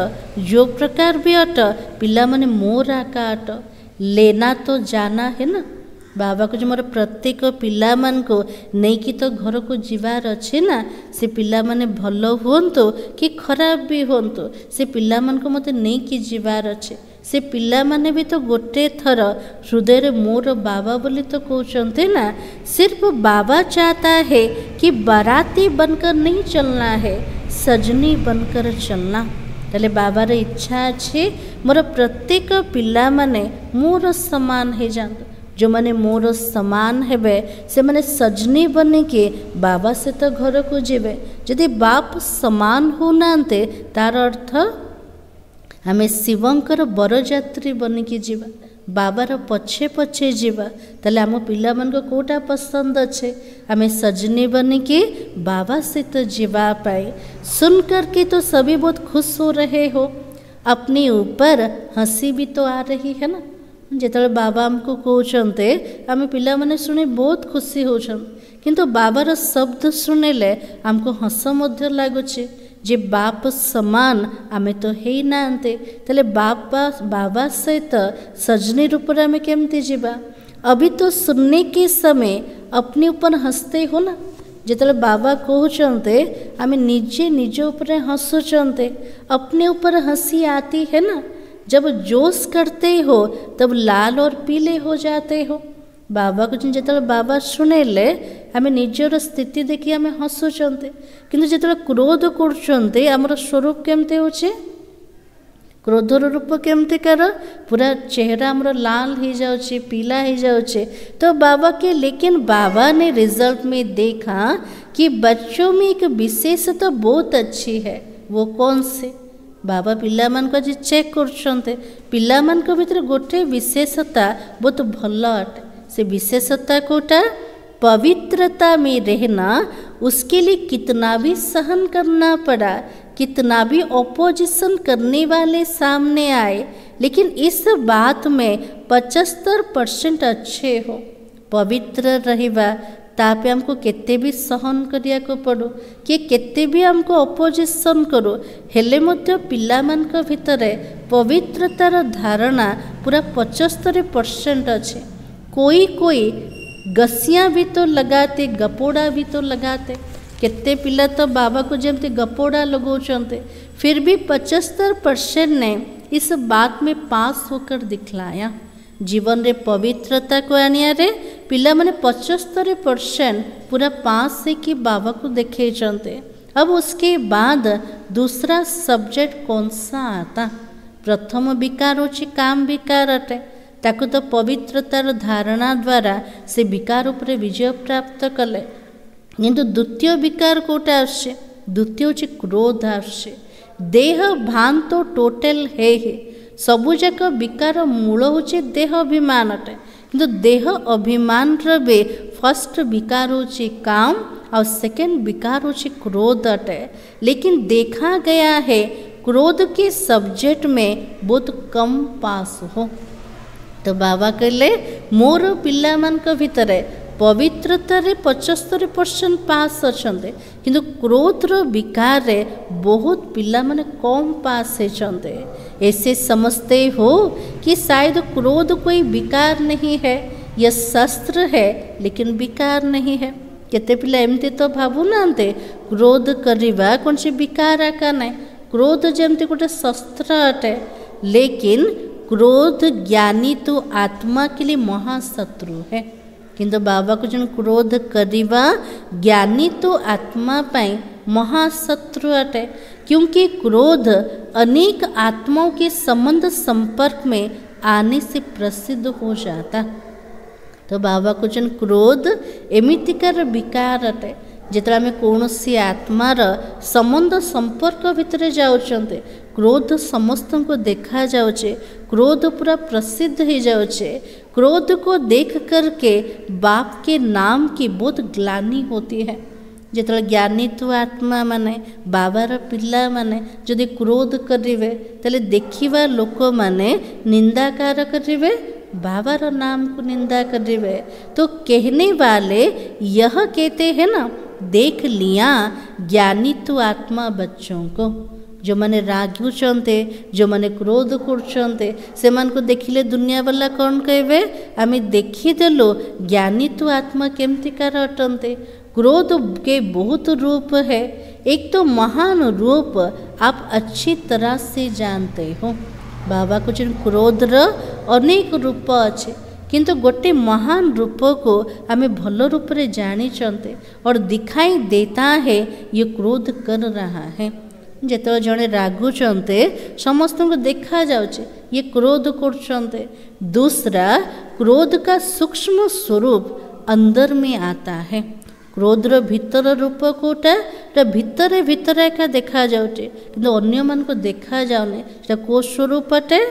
जो प्रकार भी अट पिला माने मोर आका अट, लेना तो जाना है ना। बाबा को जो मोर प्रत्येक पिला मान को नहीं कि तो घर को जीवार अच्छे ना, से पिला माने भल हुंतु कि खराब भी हुंतु, से पिला मान को मते नहीं कि जीवार अच्छे। से पिला माने भी तो गोटे थर हृदय रे मोर बाबा बोली तो कहते ना। सिर्फ बाबा चाहता है कि बाराती बनकर नहीं चलना है, सजनी बनकर चलना। ताले बाबार इच्छा अच्छे मोर प्रत्येक पिला माने मोर समान है जान, जो माने मोर समान हेबे से माने सजनी बने के बाबा से तो घर को जीवे। जदि बाप समान हो नांते तार अर्थ आमे शिवंकर बरजात्री बन के जीवा, बाबार पछे पछे जीवा। ताले आम पिला मन को कोटा पसंद अच्छे आमे सजनी बन के बाबा से तो जीवा पाए। सुन करके तो सभी बहुत खुश हो रहे हो, अपने ऊपर हंसी भी तो आ रही है ना। जिते बाबा आमको कहते आम पिला माने शुणी बहुत खुशी होछन, किंतु बाबार शब्द शुणिले आमको हस मध्य लगुचे जे बाप समान आमे तो है नांते, ताले बाबा सहित सजनी रूप में केमती जीवा। अभी तो सुनने के समय अपने ऊपर हंसते हो ना, जिते बाबा कहते आम निजे निज ऊपर हंसुचंते, अपने ऊपर हंसी आती है ना, जब जोश करते हो तब लाल और पीले हो जाते हो। बाबा को जो बाबा शुणेले आम निजर स्थिति देखी आम हसुचंते, किंतु जो क्रोध कर आमर स्वरूप केमती हो, क्रोधर रूप केमती कर पूरा चेहरा आमर लाल हो जाए, पीला हो जाए। तो बाबा के लेकिन बाबा ने रिजल्ट में देखा कि बच्चों में एक विशेषता बहुत अच्छी है। वो कौन से? बाबा पिला मान को आज चेक कर पिला मान को भीतर गोटे विशेषता बहुत भल अटे। से विशेषता कोटा पवित्रता में रहना। उसके लिए कितना भी सहन करना पड़ा, कितना भी ऑपोजिशन करने वाले सामने आए, लेकिन इस बात में 75% अच्छे हो, पवित्र रहिबा। तापे हमको केते भी सहन करिया को पड़ो, कि केते भी हमको ऑपोजिशन करो, हेले मध्य पिला मान को भितरे पवित्रतार धारणा पूरा 75% अच्छे। कोई गसियाँ भी तो लगाते, गपोड़ा भी तो लगाते। केते पिला तो बाबा को जमते गपोड़ा लगाते, फिर भी 75% ने इस बात में पास होकर दिखलाया। जीवन रे पवित्रता को आनिया रे पिला माने 75% पूरा पास से कि बाबा को देखे चलते। अब उसके बाद दूसरा सब्जेक्ट कौन सा आता? प्रथम विकार होची काम विकार अटे, ताको तो पवित्रतार धारणा द्वारा से विकार उपरे विजय प्राप्त कले। किंतु द्वितीय विकार कोटा आसे? द्वितीय होची क्रोध आसे। देह भान तो टोटल है सबु जाक विकार मूल होचे देह अभिमान अटे, किंतु देह अभिमान रे फर्स्ट विकार होची काम और सेकेंड विकार होची क्रोध अटे। लेकिन देखा गया है क्रोध के सब्जेक्ट में बहुत कम पास हो। तो बाबा कहले मोर पिला मान को भितरे पवित्रतार 75% पास अच्छे, किंतु क्रोधर विकार रे बहुत पिला माने कम पास होते। ऐसे समझते हो कि शायद क्रोध कोई विकार नहीं है, यह शस्त्र है लेकिन विकार नहीं है। केते पिला एमती तो भावु नांते क्रोध करवा कौन सी विकार आका ना। क्रोध जमती गोटे शस्त्र अटे, लेकिन क्रोध ज्ञानी तो आत्मा के लिए महाशत्रु है। किंतु बाबा को जन क्रोध करवा ज्ञानी तो आत्मा पाई महाशत्रु अटे, क्योंकि क्रोध अनेक आत्माओं के संबंध संपर्क में आने से प्रसिद्ध हो जाता। तो बाबा को जन क्रोध एमितिकार विकार अटे, जिते आम कौन सी आत्मार संबंध संपर्क भितर जाऊँचे क्रोध समस्त को देखा जाऊचे, क्रोध पूरा प्रसिद्ध हो जाऊचे। क्रोध को देख करके बाप के नाम की बहुत ग्लानि होती है। जिते ज्ञानी तो आत्मा माने बाबार पिला माने जदि क्रोध करेंगे तेल देखा लोक माने निंदाकार करेंगे, बाबार नाम को निंदा करेंगे। तो कहने वाले यह कहते हैं ना, देख लिया ज्ञानी तो आत्मा बच्चों को। जो मैंने रागुचंते, जो मैंने क्रोध करचंते, से मान को देखिले दुनिया वाला कौन कहबे, आमे देखीदेलु ज्ञानी तो आत्मा केमतिकार अटंते। क्रोध के बहुत रूप है, एक तो महान रूप आप अच्छी तरह से जानते हो। बाबा को जो क्रोध र अनेक रूप अच्छे, किंतु गोटे महान रूप को आमे भल रूप रे जानी चंते और दिखाई देता है ये क्रोध कर रहा है। जेतो जड़े रागुचंते समस्त को देखा जाउचे ये क्रोध करचंते। दूसरा, क्रोध का सूक्ष्म स्वरूप अंदर में आता है। क्रोधर भीतर रूप कोटा भितर भितर एका देखा जाउचे, किंतु अन्य मान को देखा जाउने को स्वरूप अटे।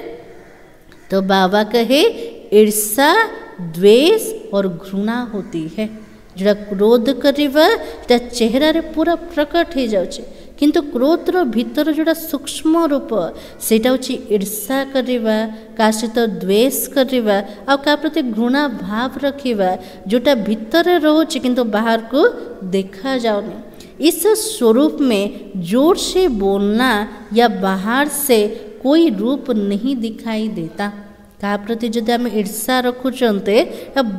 तो बाबा कहे ईर्षा, द्वेष और घृणा होती है। जो क्रोध करवा चेहरा रे पूरा प्रकट हो जाउचे, किंतु क्रोधर भीतर जोड़ा सूक्ष्म रूप सेटा होची ईर्षा करवा, का सहित द्वेष करवा आ का प्रति घृणा भाव रखिवा, जोटा भीतर रोचे किंतु बाहर को देखा जाउनी। इस स्वरूप में जोर से बोलना या बाहर से कोई रूप नहीं दिखाई देता। क्या प्रति जदि आम ईर्षा रखुचंते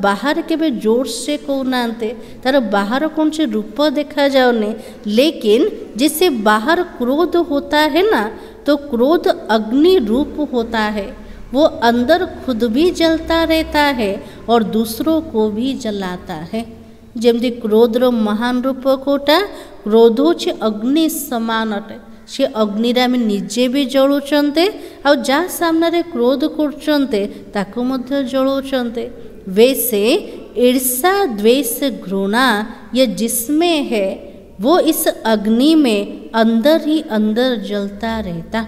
बाहर के जोर से कहना तार बाहर कौन से रूप देखा जाओने, लेकिन जिससे बाहर क्रोध होता है ना, तो क्रोध अग्नि रूप होता है। वो अंदर खुद भी जलता रहता है और दूसरों को भी जलाता है। जमती क्रोधर महान रूप कोटा, क्रोध होछि अग्नि समान अटे। से अग्नि आम निजे भी जलुचंते आ जहाँ सामने क्रोध करचंते ताको मध्य जलुचंते। वैसे ईर्षा द्वेष घृणा ये जिसमें है वो इस अग्नि में अंदर ही अंदर जलता रहता।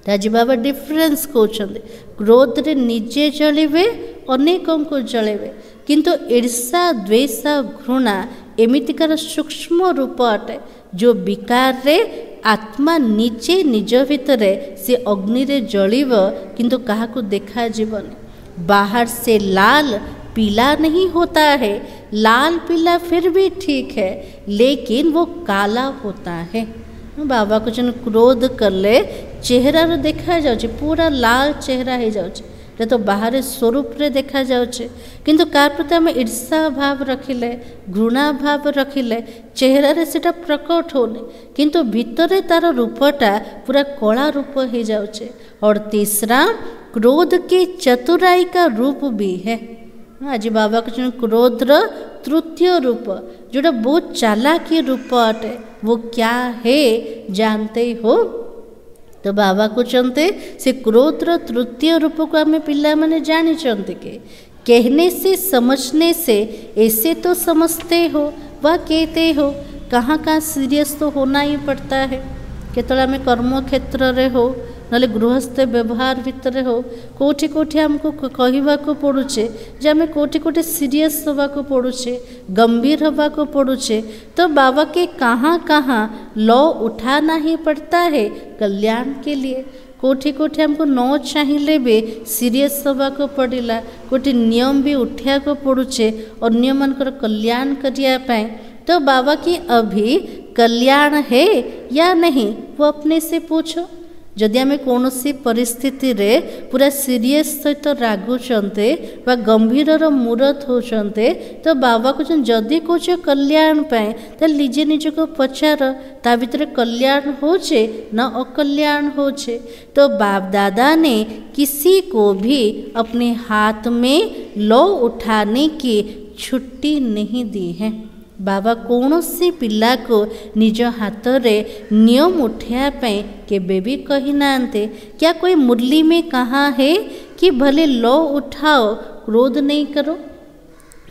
राजी बाबा डिफरेंस कहते क्रोध रे निजे जलिवे अनेकों को जलेवे, किंतु ईर्षा द्वेष घृणा एमितिकार सूक्ष्म रूप अटे जो विकार रे आत्मा नीचे निज भितरे से अग्नि रे जलिव, किंतु काहाकू देखा जीवनी। बाहर से लाल पीला नहीं होता है, लाल पीला फिर भी ठीक है, लेकिन वो काला होता है। बाबा को जन क्रोध करले चेहरा रो देखा जाउचे पूरा लाल चेहरा हो जाउचे, तो बाहर स्वरूप रे देखा जाउचे, किंतु कार प्रति आम ईर्षा भाव रखिले घृणा भाव रखिले चेहरा रे सेटा प्रकट होने, किंतु भितरे तार रूपटा पूरा कला रूप हो जाउचे। और तीसरा क्रोध के चतुराई का रूप भी है। आज बाबा को क्रोध रो तृतीय रूप जोटा बहुत चालाकी रूप अटे, वो क्या है जानते हो? तो बाबा कहते से क्रोध रो तृतीय रूप को आम पिला माने जानी के कहने से समझने से ऐसे तो समझते हो वह कहते हो, कहाँ कहाँ सीरियस तो होना ही पड़ता है। केतला आम कर्म क्षेत्र रे हो ना गृहस्थ व्यवहार भितर हो कोठी कोठी हमको कहवा को पड़ुचे जे आम कोठी कोठी सीरियस हवा को पड़ुचे, गंभीर हवा को पड़ुचे। तो बाबा के कहाँ कहाँ लॉ उठाना ही पड़ता है कल्याण के लिए। कोठी कोठी हमको न चाहिए भी सीरियस हवा को पड़ेगा, कोठी नियम भी उठा को पड़ुचे अन्य मनकर कल्याण करने। तो बाबा की अभी कल्याण है या नहीं वो अपने से पूछो। जदि आम कौन सी परिस्थिति रे पूरा सीरियस सहित रागुचंते व गंभीर मूरत होचंते, तो बाबा को जदि कौच कल्याण पाए तो निजे निज को पचार ता भीतर कल्याण होचे न अकल्याण होचे। तो बाप दादा ने किसी को भी अपने हाथ में लौ उठाने की छुट्टी नहीं दी है। बाबा कौन सी पिला को निज हाथ रे नियम उठाया केबे भी कही नांते। क्या कोई मुरली में कहा है कि भले लौ उठाओ क्रोध नहीं करो?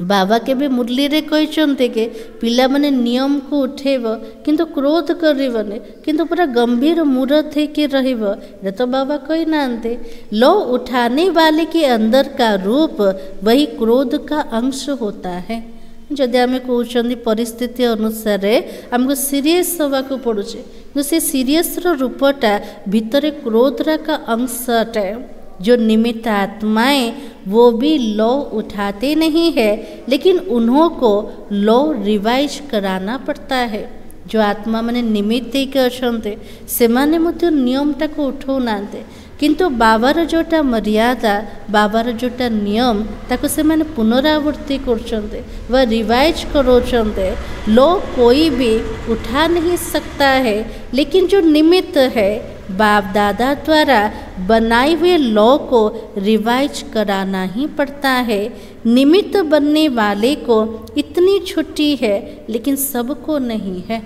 बाबा के भी मुरली रे कहते के पिला माने नियम को उठेब किंतु क्रोध करबने, किंतु पूरा गंभीर मूरत है कि रहिब, तो बाबा कही नांते। लौ उठाने वाले के अंदर का रूप वही क्रोध का अंश होता है। जदि आम कहते परिस्थिति अनुसार आमको सीरियस हवा को पड़ुचे, तो से सीरियस रूपटा भितर क्रोधरा का अंश अटे। जो निमित्त आत्माएं वो भी लौ उठाते नहीं है, लेकिन उन्हों को लौ रिवाइज कराना पड़ता है। जो आत्मा माने निमित्त के अच्छे से माने मध्य नियमटा को उठौ नांते, किंतु बाबार जोटा मर्यादा बाबार जोटा नियम ताको से माने पुनरावृत्ति करछन्ते व रिवाइज करोछन्ते। लो कोई भी उठा नहीं सकता है, लेकिन जो निमित्त है बाप दादा द्वारा बनाए हुए लॉ को रिवाइज कराना ही पड़ता है। निमित्त बनने वाले को इतनी छुट्टी है, लेकिन सबको नहीं है।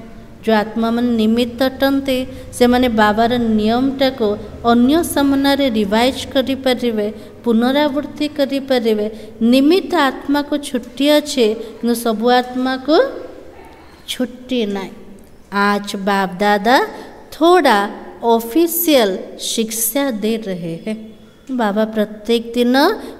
जो आत्मा मन निमित्त अटंते से माने बाबार नियमटा को अन्य सामने रिवाइज करि परिवे, पुनरावृत्ति करि परिवे। निमित्त आत्मा को छुट्टी अच्छे, किंतु सब आत्मा को छुट्टी नहीं। आज बाप दादा थोड़ा ऑफिशियल शिक्षा दे रहे हैं। बाबा प्रत्येक दिन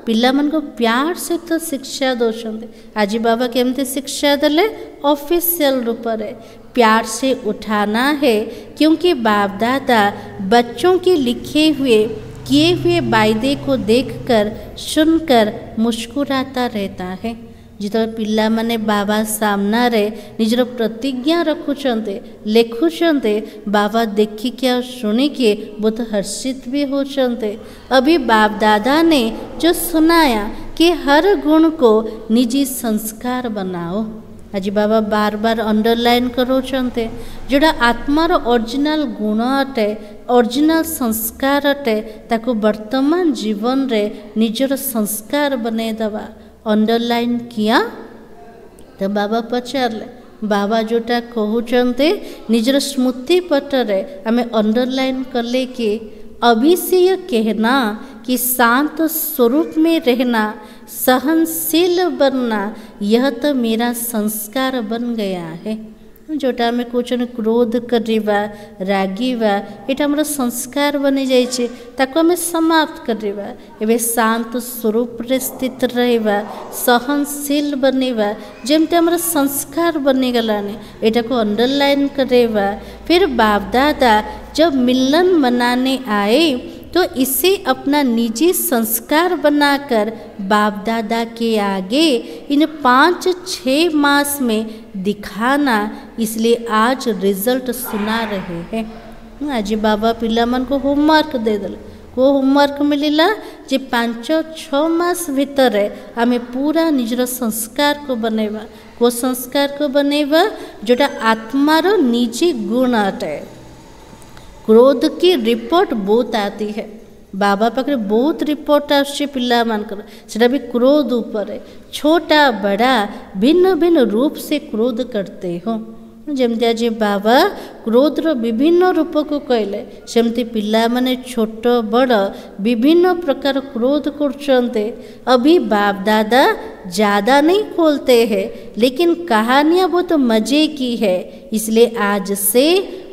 पिला मन को प्यार से तो शिक्षा दौरान आज बाबा केमती शिक्षा देले ऑफिशियल रूप में प्यार से उठाना है, क्योंकि बाप दादा बच्चों के लिखे हुए किए हुए वायदे को देखकर सुनकर मुस्कुराता रहता है। जिते पिला माने बाबा सामना रे निजर प्रतिज्ञा रखुचंते लेखुचंते बाबा देखिके और शुणिके बहुत हर्षित भी होचंते। अभी बाप दादा ने जो सुनाया कि हर गुण को निजी संस्कार बनाओ, आज बाबा बार बार अंडरलाइन करोचंते जोड़ा आत्मार ओरिजिनल गुण अटे ओरिजिनल संस्कार अटे ताको वर्तमान जीवन रे निजर संस्कार बने दवा। अंडरलाइन किया तो बाबा पचारे बाबा जोटा कहते निजर स्मृति पटरे आम अंडरलाइन कले कि अभिषेय कहना कि शांत स्वरूप में रहना सहनशील बनना यह तो मेरा संस्कार बन गया है। जोटा आम कौन क्रोध करवा रागिवा यहाँ आम संस्कार बनी जाइए ताको आम समाप्त करवा। एवं शांत स्वरूप रे स्थित रहिबा सहनशील बनवा जमती आम संस्कार बनीगलानी यहाँ को अंडरलाइन करवा। फिर बाप दादा जब मिलन मनाने आए तो इसे अपना निजी संस्कार बनाकर बाप दादा के आगे इन 5-6 मास में दिखाना, इसलिए आज रिजल्ट सुना रहे हैं। आज बाबा पिला मन को होमवर्क दे दे को होमवर्क मिलला जे 5-6 मास भितर आम पूरा निजर संस्कार को बनेवा। को संस्कार को बनेवा जोटा आत्मार निजी गुण अटे। क्रोध की रिपोर्ट बहुत आती है, बाबा पाखे बहुत रिपोर्ट आसुची पिला मानकर सेटा भी क्रोध ऊपर छोटा बड़ा भिन्न भिन्न रूप से क्रोध करते हो। जमती आज बाबा क्रोध रो विभिन्न रूप को कहले सेमती पिला माने छोट बड़ विभिन्न प्रकार क्रोध करते। अभी बाप दादा ज़्यादा नहीं खोलते हैं लेकिन कहानियाँ बहुत मज़े की है, इसलिए आज से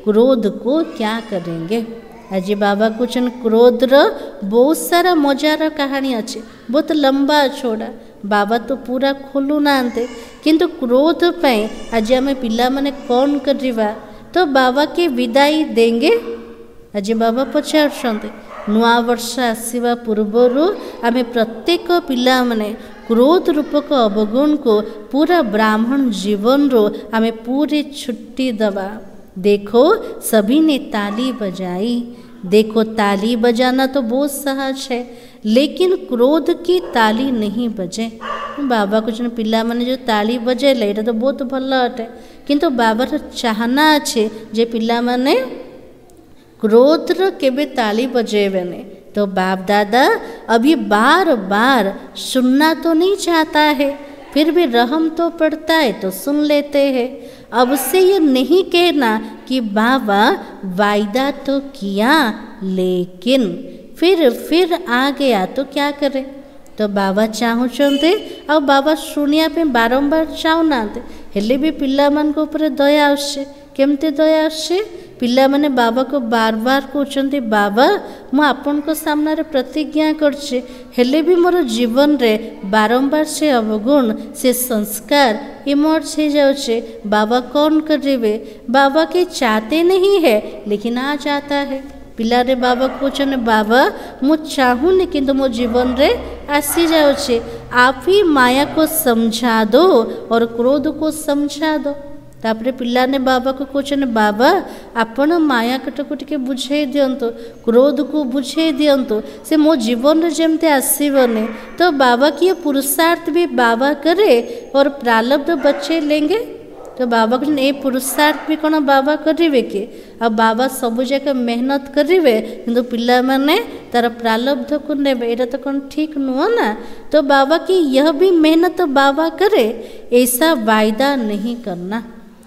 क्रोध को क्या करेंगे। आज बाबा कुछ क्रोध रो बहुत सारा मजार कहानी अच्छे बहुत लंबा छोड़ा बाबा तो पूरा खोलु नांते किंतु क्रोध पे आज आम पिला माने कौन करवा तो बाबा के विदाई देंगे। आज बाबा पचार नुआ वर्ष आसवा पूर्वर आम प्रत्येक पिला माने क्रोध रूपक अवगुण को पूरा ब्राह्मण जीवन रो आम पूरी छुट्टी दवा। देखो सभी ने ताली बजाई, देखो ताली बजाना तो बहुत सहज है लेकिन क्रोध की ताली नहीं बजे। बाबा कुछ पिला माने जो ताली बजेले ये तो बहुत भल अटे किंतु बाबार चाहना अच्छे जे पिला माने क्रोध केबे ताली बजेबेने। तो बाप दादा अभी बार बार सुनना तो नहीं चाहता है फिर भी रहम तो पड़ता है तो सुन लेते हैं। अब से ये नहीं कहना कि बाबा वायदा तो किया लेकिन फिर आ गया तो क्या करे। तो बाबा चाहते और बाबा शुणिया पे बारंबार चाहूना हेले भी पिला मान को ऊपर दया आसे केमती दया आसे पिला माने बाबा को बार बार कहते बाबा मु आपन को सामने रे प्रतिज्ञा करछे हेले भी मोर जीवन रे बारंबार से अवगुण से संस्कार इमर्ज हो जाउछे। बाबा कौन करेबे बाबा के चाहते नहीं है लेकिन आ जाता है। पिला रे बाबा कहते बाबा मु चाहूनी किंतु मो जीवन रे आसी जाउछे आप ही माया को समझा दो और क्रोध को समझा दो। तापरे पिला ने बाबा को कहते बाबा आपण माया कट को टिके बुझे दियंतु क्रोध को बुझे दियंतु से मो जीवन रे जेमते आसीबने। तो बाबा की पुरुषार्थ भी बाबा करे और प्रारब्ध बच्चे लेंगे। तो बाबा कहते ए पुरुषार्थ भी कौन बाबा करेंगे कि अब बाबा सब जगह मेहनत करेंगे किंतु पिला माने तार प्रारब्ध को नेबे एटा तो कौन ठीक नुह ना। तो बाबा की यह भी मेहनत बाबा करे ऐसा वायदा नहीं करना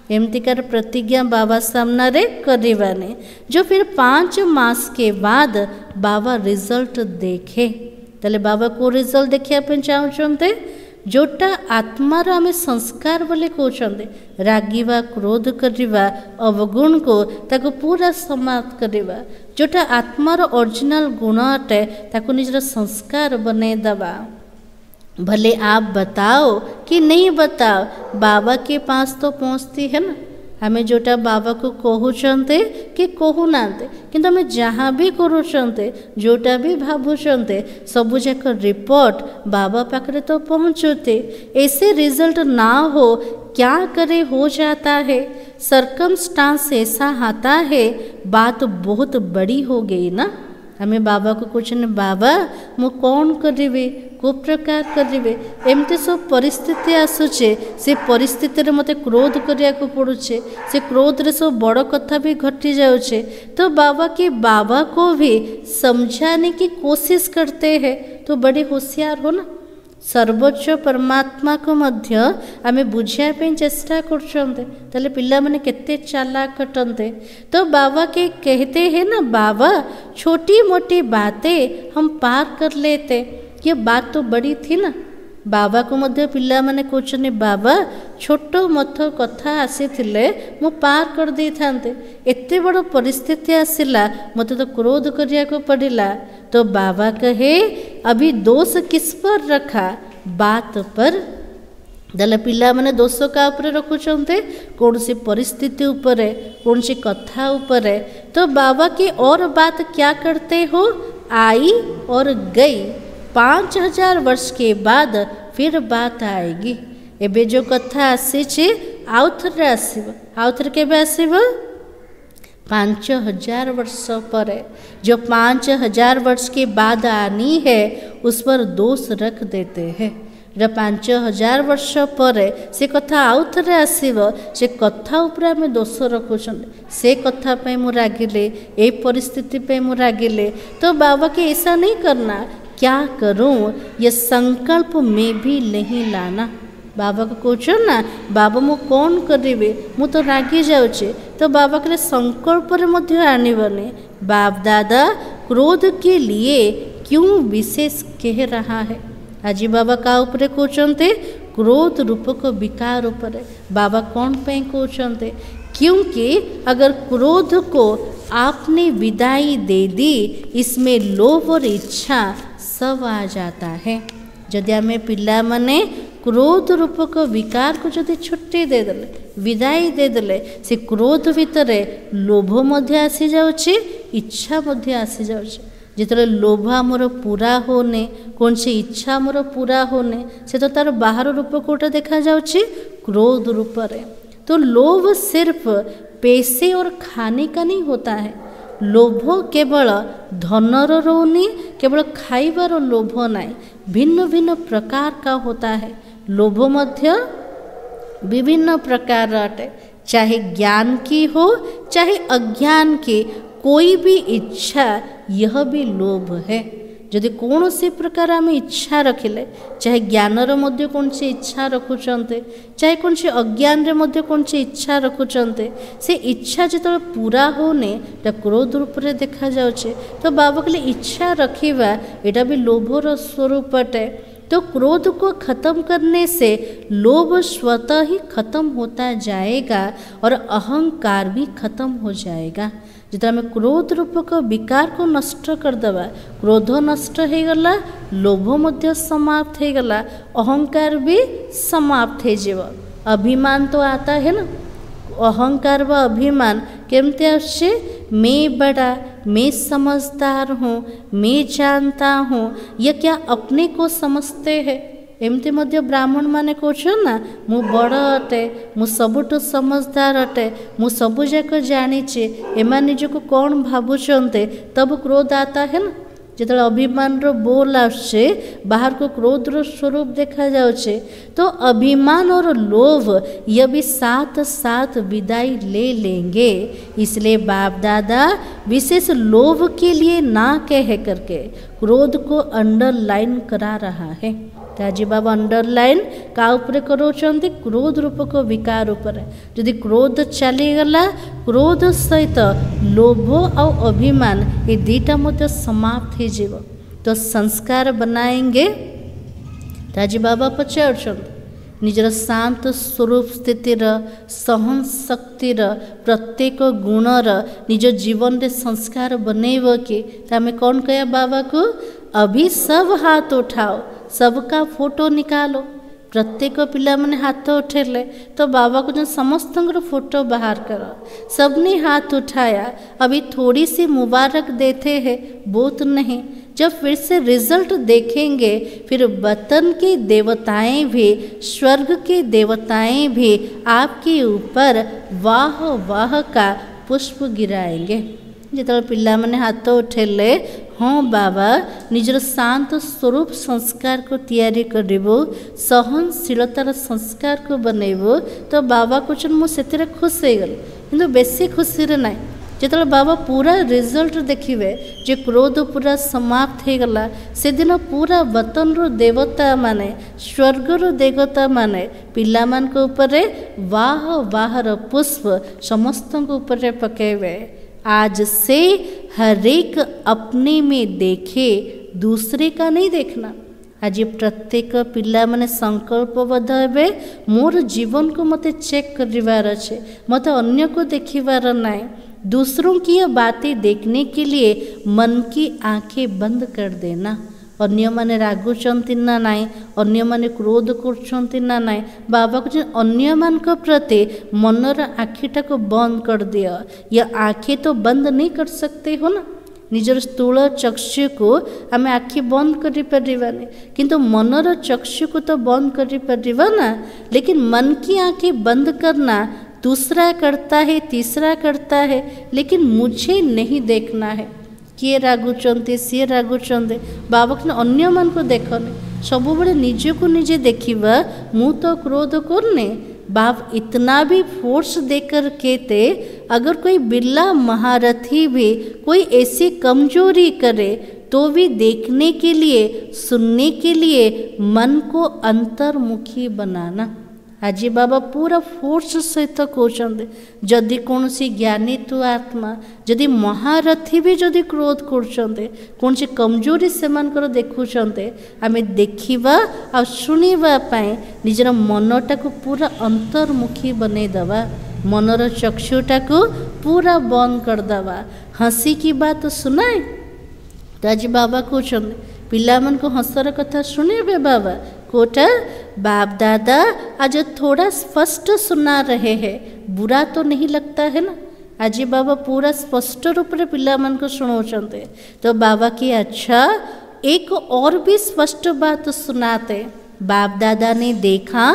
एमतिकार प्रतिज्ञा बाबा सामना रे करवाने जो फिर 5 मास के बाद बाबा रिजल्ट देखे। ताले बाबा को रिजल्ट देखिया पे चाहते जोटा आत्मार आम संस्कार बोले कहते रागिवा क्रोध करवा अवगुण को ताको पूरा समाप्त करवा। जोटा आत्मार ओरिजिनल गुण अटे ताको निजर संस्कार बने दबा। भले आप बताओ कि नहीं बताओ बाबा के पास तो पहुँचती है ना। आमे जोटा बाबा को कहते कि कहूना कि आम जहाँ भी करुँचे जोटा भी भावुंटे सबूक रिपोर्ट बाबा पाखरे तो पहुँचते। ऐसे रिजल्ट ना हो क्या करे हो जाता है, सरकमस्टांस ऐसा आता है, बात बहुत बड़ी हो गई ना। हमें बाबा को कहते बाबा मु कौन करी को प्रकार करी एमती सब परिस्थिति आसुचे से परिस्थिति मते क्रोध करिया को पड़ुचे से क्रोध रे सब बड़ कथा भी घटी जाउचे। तो बाबा को भी समझाने की कोशिश करते हैं तो बड़े होशियार हो ना। सर्वोच्च परमात्मा को मध्य आमे बुझिया पे चेष्टा करछन्ते ताले पिल्ला माने केते चालाक अटन्ते। तो बाबा के कहते हैं ना बाबा छोटी मोटी बातें हम पार कर लेते, ये बात तो बड़ी थी ना। बाबा को मध्य पिल्ला माने कहछने बाबा छोट मथ कथा आसीथिले मु पार कर दे थांते, एते बड़ परिस्थिति आसिला मते तो क्रोध करिया को पड़िला। तो बाबा कहे अभी दोष किस पर रखा, बात पर। दले पिला माने दोष का ऊपर रखुचंते कौन सी परिस्थिति ऊपर कौन सी कथा ऊपर। तो बाबा की और बात क्या करते हो, आई और गई, 5000 वर्ष के बाद फिर बात आएगी। एबे जो कथा आसी आउ थरे आसीबो, आउ थरे केबे आसीबो 5000 वर्ष पर। जो 5000 वर्ष के बाद आनी है उस पर दोष रख देते हैं। जब 5000 वर्ष पर से कथा आउ थरे आसीबो से कथा ऊपर आमे दोष रखुछन, से कथा पे मु रागिले, ए परिस्थिति पे मु रागिले। तो बाबा के ऐसा नहीं करना, क्या करूं ये संकल्प में भी नहीं लाना। बाबा को कहछो ना बाबा मु कौन करिवे मु तो रागी जाउचे। तो बाबा के संकल्प रे मध्य आनिबने। बाप दादा क्रोध के लिए क्यों विशेष कह रहा है। आज बाबा का ऊपर कहते क्रोध रूपक विकार ऊपर। बाबा कौन पे कहते, क्योंकि अगर क्रोध को आपने विदाई दे दी इसमें लोभ और इच्छा सब आ जाता है। जदि आमे पिला माने क्रोध रूपक विकार को जदि छुट्टी दे देले, विदाई दे देले, से क्रोध भितर लोभ मध्य आसी जाउछि, इच्छा मध्य आसी जाउछि। जितने लोभ आमर पूरा होने कौन सी इच्छा आमर पूरा होने से तो तार बाहर रूप कोटा देखा जाउछि क्रोध रूप रे। तो लोभ सिर्फ पैसे और खाने का नहीं होता है। लोभ केवल धनर रोनी, केवल खाइबार लोभ नहीं, भिन्न भिन्न प्रकार का होता है। लोभ मध्य विभिन्न प्रकार अटे, चाहे ज्ञान की हो चाहे अज्ञान की, कोई भी इच्छा यह भी लोभ है। यदि कौन सी प्रकार आम इच्छा रखिले, चाहे ज्ञानर मध्य कौन सी इच्छा रखुचंते, चाहे कौन सी अज्ञान रे मध्य कौन सी इच्छा रखुचंते, से इच्छा जो पूरा होने क्रोध रूप रे देखा जाउछे। तो बाबा कहले इच्छा रखिबा एटा भी लोभर स्वरूप अटे। तो क्रोध को खत्म करने से लोभ स्वतः ही खत्म होता जाएगा और अहंकार भी खत्म हो जाएगा। जिते आम क्रोध रूपक विकार को नष्ट करदेवा, क्रोध नष्ट हो गला, लोभ मध्य समाप्त हो गला, अहंकार भी समाप्त हो जाए। अभिमान तो आता है ना, अहंकार व अभिमान केमते आछे, मैं बड़ा, मैं समझदार हूँ, मैं जानता हूँ, यह क्या अपने को समझते हैं। एमती मध्य ब्राह्मण माने कहछो ना मु बड़ अटे, मु सबुठु समझदार अटे, मु सबु जाक जानिचे, एमा निजको कौन भावुचंते, तब क्रोध आता है ना। जिते अभिमान रो बोल आसे बाहर को क्रोध रो स्वरूप देखा जाउछे। तो अभिमान और लोभ यह भी साथ साथ विदाई ले लेंगे। इसलिए बाप दादा विशेष लोभ के लिए ना कह करके क्रोध को अंडरलाइन करा रहा है। ताजी बाबा अंडरलाइन का ऊपर करोचंती, क्रोध रूपक विकार ऊपर। यदि क्रोध चलीगला, क्रोध सहित लोभ और अभिमान ये दीटा मध्य समाप्त हो जाए। तो संस्कार बनाएंगे। ताजी बाबा पचार निजर शांत स्वरूप स्थितिर, सहन शक्तिर, प्रत्येक गुणर निज जीवन रे संस्कार बनैब कि आम कौन कह बाबा को, अभी सब हाथ उठाओ, सबका फोटो निकालो। प्रत्येक पिला मैंने हाथ उठेले तो बाबा को जो समस्त फोटो बाहर कर, सबने हाथ उठाया। अभी थोड़ी सी मुबारक देते हैं, बहुत नहीं। जब फिर से रिजल्ट देखेंगे फिर वतन के देवताएं भी, स्वर्ग के देवताएं भी आपके ऊपर वाह वाह का पुष्प गिराएंगे। जिते पिला मैंने हाथ उठेले, हाँ बाबा निजर शांत स्वरूप संस्कार को तैयारी करिबो, सहनशीलतार संस्कार को बनइबो, तो बाबा कहते मुझे खुश हो गल, किंतु बेसी खुशी ना। जिते बाबा पूरा रिजल्ट देखिए जे क्रोध पूरा समाप्त हो गला, से दिन पूरा वतन रो देवता माने, स्वर्ग रो देवता माने पिला मान को ऊपर वाह वाहर पुष्प समस्त ऊपर पकेबे। आज से हर एक अपने में देखे, दूसरे का नहीं देखना। आज प्रत्येक पिला माने संकल्पबद्ध हेबे, मोर जीवन को मते चेक करिवार अच्छे, मते अन्य को देखिवार नाई। दूसरों की यह बातें देखने के लिए मन की आंखें बंद कर देना। अन्य माने रागुचंती ना नाई, अन्य माने क्रोध करछंती ना नाई। बाबा को अन्य मान को प्रति मनर आखिटा को बंद कर दिया। यह आँखें तो बंद नहीं कर सकते हो ना, निजर स्थूल चक्षु को आम आखि बंद कर पारिबानी, किंतु मनर चक्षु को तो बंद कर पारिबा ना। लेकिन मन की आँखें बंद करना दूसरा करता है, तीसरा करता है, लेकिन मुझे नहीं देखना है। किए रागुचंते, सी रागुचंते, बाबा को अन्य मान को देखने, सब बड़े निजे को निजे देखिबा, मु तो क्रोध करने। बाप इतना भी फोर्स देकर कहते, अगर कोई बिल्ला महारथी भी कोई ऐसी कमजोरी करे तो भी देखने के लिए, सुनने के लिए मन को अंतर्मुखी बनाना। आज बाबा पूरा फोर्स सहित कहते, जदि कौन ज्ञानी तो आत्मा, जदि महारथी भी जदि क्रोध कर कौन कमजोरी से देखुंते, आम देखा आ शुणा निजर मनटा को पूरा अंतर्मुखी बनईदवा, मनर चक्षुटा को पूरा बंद करदवा। हसी की बात सुनाए तो आज बाबा कहते पिला मन को हसर कथा सुने बाबा कोटा बाप दादा आज थोड़ा स्पष्ट सुना रहे हैं, बुरा तो नहीं लगता है ना। आज बाबा पूरा स्पष्ट रूप से पिला मन को सुनाते, तो बाबा की अच्छा एक और भी स्पष्ट बात सुनाते। बाप दादा ने देखा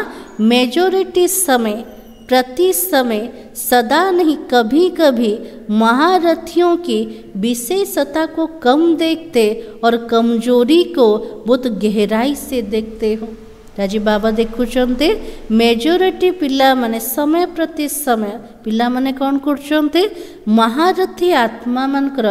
मेजोरिटी समय, प्रति समय, सदा नहीं कभी कभी महारथियों की विशेषता को कम देखते और कमजोरी को बहुत गहराई से देखते हो। राजी बाबा देखुचंते मेजोरिटी पिला माने समय प्रति समय पिला माने कौन करचंते, महारथी आत्मा मानकर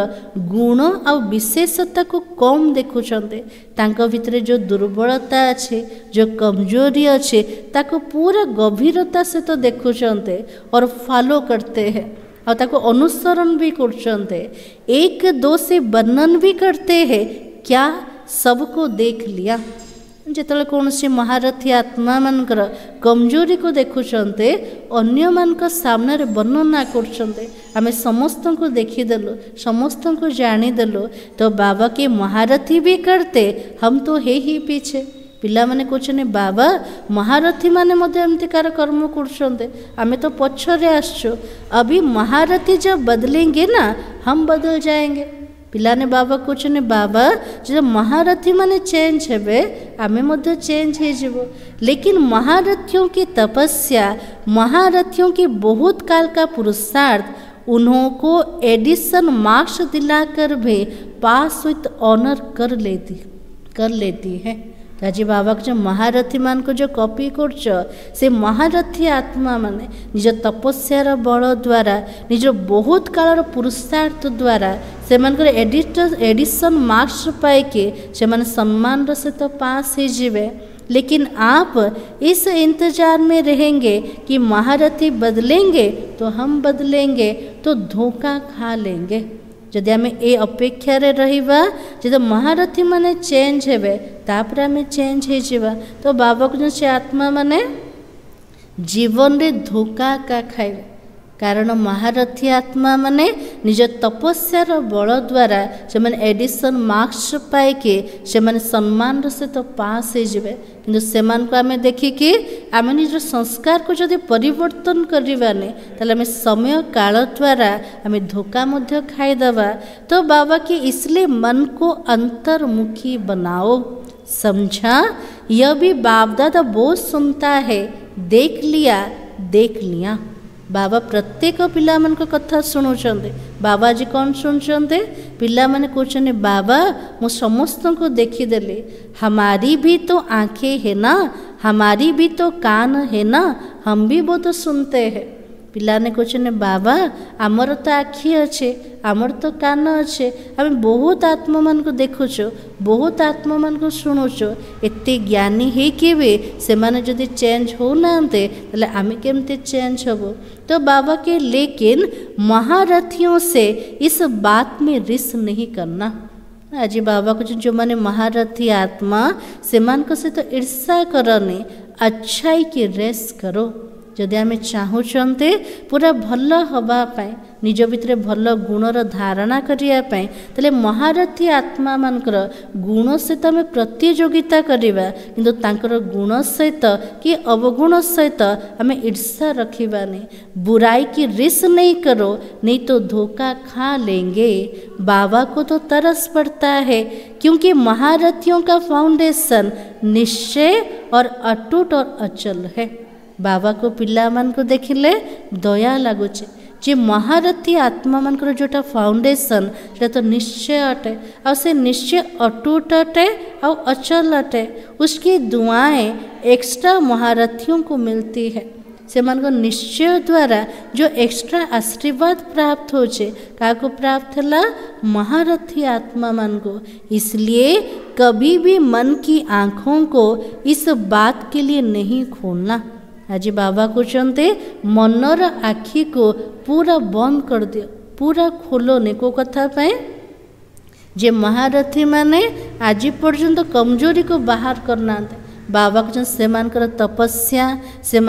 गुण आ विशेषता को कम देखुचंते। तांको भितरे जो दुर्बलता अच्छे, जो कमजोरी अच्छे, ताको पूरा गभीरता से तो देखुचंते और फॉलो करते हैं और ताको अनुसरण भी करचंते। एक दो से वर्णन भी करते हैं, क्या सबको देख लिया। जिते कौन सी महारथी आत्मा मानकर कमजोरी को देखुचंते, अन्य मान सामने वर्णना करचंते, आमे समस्त को देखीदेलु, समस्त को जानीदेलु, तो बाबा के महारथी भी करते, हम तो है ही पीछे। पिला माने कहते बाबा महारथी माने एमतिकार कर्म करछंते, आमे तो पछरे आसछु, अभी महारथी जब बदलेंगे ना हम बदल जाएंगे। पिला ने बाबा कहते बाबा जब महारथी माने चेंज हेबे आमे मध्य चेंज हो जीवो, लेकिन महारथियों की तपस्या, महारथियों की बहुत काल का पुरुषार्थ उन्हों को एडिशन मार्क्स दिलाकर भी पास विथ ऑनर कर लेती है। राजी बाबा जो महारथी मान को जो कॉपी करछ, से महारथी आत्मा माने निज तपस्यार बल द्वारा, निज बहुत कालर पुरुषार्थ द्वारा से एडिशन मार्क्स पाइके से सम्मान सहित पास हो जीवे। लेकिन आप इस इंतजार में रहेंगे कि महारथी बदलेंगे तो हम बदलेंगे, तो धोखा खा लेंगे। जदि आम ए अपेक्षा रहिबा जब महारथी माने चेंज हेबे तापर आम चेंज हो जावा, तो बाबा को से आत्मा माने जीवन रे धोखा का खाइबे। कारण महारथी आत्मा माने निज तपस्यार बल द्वारा से एडिशन मार्क्स पाइके से सम्मान सहित पास हो जाए किंतु से आम देखिकी आम निज संस्कार को जदि परिवर्तन करवाने ताले आम समय काल द्वारा आम धोखा मध्य खाईदवा। तो बाबा की इसलिए मन को अंतर्मुखी बनाओ। समझा, यह भी बाप दादा बहुत सुनता है, देख लिया। बाबा प्रत्येक पिला मन को कथा शुणुंट। बाबा जी कौन शुणुंट? पिला माने कहते बाबा मु समस्त को देखीदेली, हमारी भी तो आँखें है ना, हमारी भी तो कान है ना, हम भी बहुत सुनते हैं। पिलाने कहते बाबा आमर तो आखि अच्छे, आमर तो कान अच्छे, आम बहुत आत्मा मान को देखुच, बहुत आत्मा मान को शुणुच, एत ज्ञानी है कि भी से माने जदि चेंज हो नाते ताले आमे केमते चेंज हबो। तो बाबा के लेकिन महारथियों से इस बात में रिस नहीं करना। आज बाबा को जो माने महारथी आत्मा से मान को से तो ईर्षा करने, अच्छाई की रेस करो। जदि आम चाहूँते पूरा भल हवापाई निज भितर भल गुणर धारणा करने ताले महारथी आत्मा मानकर गुण सहित आम प्रतियोगिता करवा, किंतु तांकर गुण सहित कि अवगुण सहित आम ईर्षा रखिबानी। बुराई की रिस नहीं करो, नहीं तो धोखा खा लेंगे। बाबा को तो तरस पड़ता है क्योंकि महारथियों का फाउंडेशन निश्चय और अटूट और अचल है। बाबा को पिला मान को देखिले दया लगुचे जे महारथी आत्मा मानकर जोटा फाउंडेशन से तो निश्चय अटे और से निश्चय अटूट अटे और अचल अटे। उसकी दुआएं एक्स्ट्रा महारथियों को मिलती है। से मान को निश्चय द्वारा जो एक्स्ट्रा आशीर्वाद प्राप्त होचे का को प्राप्त है महारथी आत्मा मान को। इसलिए कभी भी मन की आँखों को इस बात के लिए नहीं खोलना। आज बाबा कहते मनर आखि को पूरा बंद कर दियो, पूरा खोलोने को कथा पाए जे महारथी माने आज पर्यंत कमजोरी को बाहर करना। बाबा कहते से तपस्या से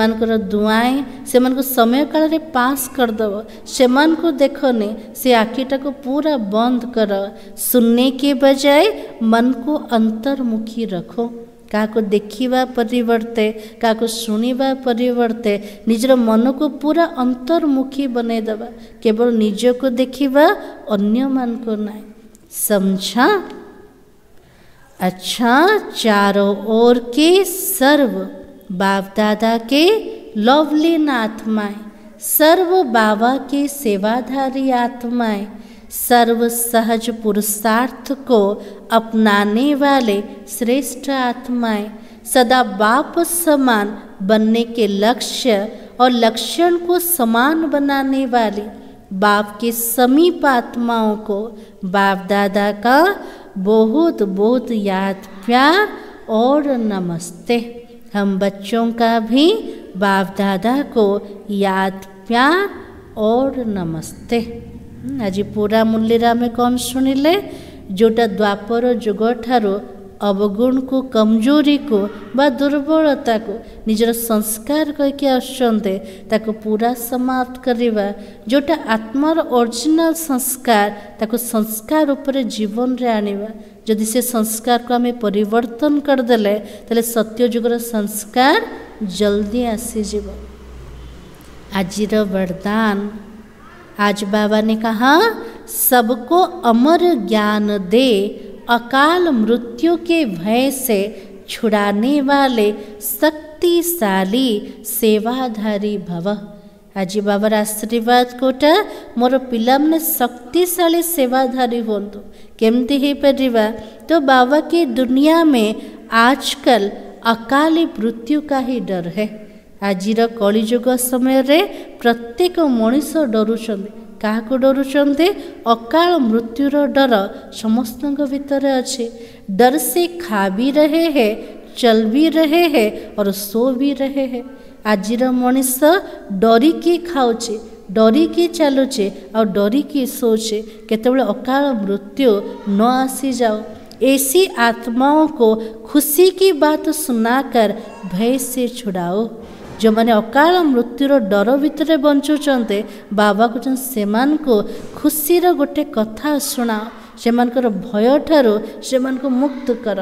दुआएं से समय काल रे पास करदब। से को देखने से आखिटा को पूरा बंद कर, सुनने के बजाय मन को अंतर्मुखी रखो। क्या देखा परिवर्ते क्या शुणा परिवर्ते निजर मन को पूरा अंतर्मुखी बनईदबा। केवल निज को देखा अन्य मान को ना। समझा? अच्छा, चारों ओर के सर्व बाप दादा के लवलीन आत्माएं, सर्व बाबा के सेवाधारी आत्माएं, सर्व सहज पुरुषार्थ को अपनाने वाले श्रेष्ठ आत्माएं, सदा बाप समान बनने के लक्ष्य और लक्षण को समान बनाने वाली बाप के समीप आत्माओं को बाप दादा का बहुत बहुत याद प्यार और नमस्ते। हम बच्चों का भी बाप दादा को याद प्यार और नमस्ते। आज पूरा मुरलीरा में कौन शुणिले जोटा द्वापर जुग ठारो अवगुण को कमजोरी को बा दुर्बलता को निजर संस्कार करके आसुचंते ताको पूरा समाप्त करवा। जोटा आत्मार ओरिजिनल संस्कार ताको संस्कार ऊपर जीवन रे आनिबा। जदि से संस्कार को आम परिवर्तन करदेले ताले सत्य जुगर संस्कार जल्दी आसीजिब। आजिर वरदान। आज बाबा ने कहा सबको अमर ज्ञान दे, अकाल मृत्यु के भय से छुड़ाने वाले शक्तिशाली सेवाधारी भव। आज बाबार आशीर्वाद कोटा मोर पिला माने शक्तिशाली सेवाधारी होंतु। केमती हो परिवा? तो बाबा की दुनिया में आजकल अकाली मृत्यु का ही डर है। आजिर कलिजुग समय रे प्रत्येक मनीष डरुचंदे। क्या डरुचंदे? अकाल मृत्युर डर समस्त भीतर अच्छे। डर से खा भी रहे हैं, चल भी रहे हैं और सो भी रहे हैं। आजिर मनीष डरिकी खाऊचे, डरिकी चलुचे और डरिकी सोचे केतबेले अकाल मृत्यु न आसी जाओ। ऐसी आत्माओं को खुशी की बात सुनाकर भय से छुड़ाओ। जो मैंने अकाल मृत्युर डर भितर बंचुंटे बाबा कहते से खुशीर गोटे कथा शुणाओ से भय ठारू से मुक्त कर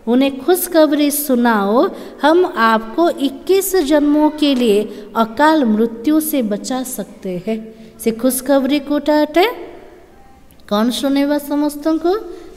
उन्हें खुशखबरी सुनाओ हम आपको 21 जन्मों के लिए अकाल मृत्यु से बचा सकते हैं। से खुशखबरी कोटा अटे कौन शुणेबा समस्त को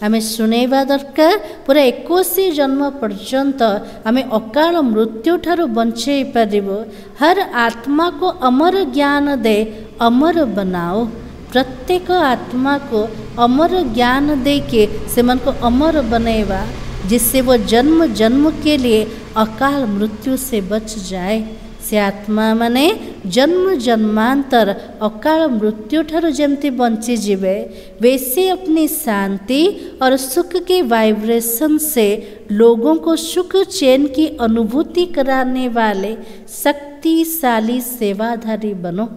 आम शुणेबा दरकार पूरा 21 जन्म पर्यंत आम अकाल मृत्यु ठारू बंचई पारिबो। हर आत्मा को अमर ज्ञान दे अमर बनाओ। प्रत्येक आत्मा को अमर ज्ञान दे के से मन को अमर बनेवा जिससे वो जन्म जन्म के लिए अकाल मृत्यु से बच जाए। से आत्मा माने जन्म जन्मांतर अकाल मृत्यु ठारू जेमती बंची जीवे वैसे अपनी शांति और सुख के वाइब्रेशन से लोगों को सुख चैन की अनुभूति कराने वाले शक्तिशाली सेवाधारी बनो।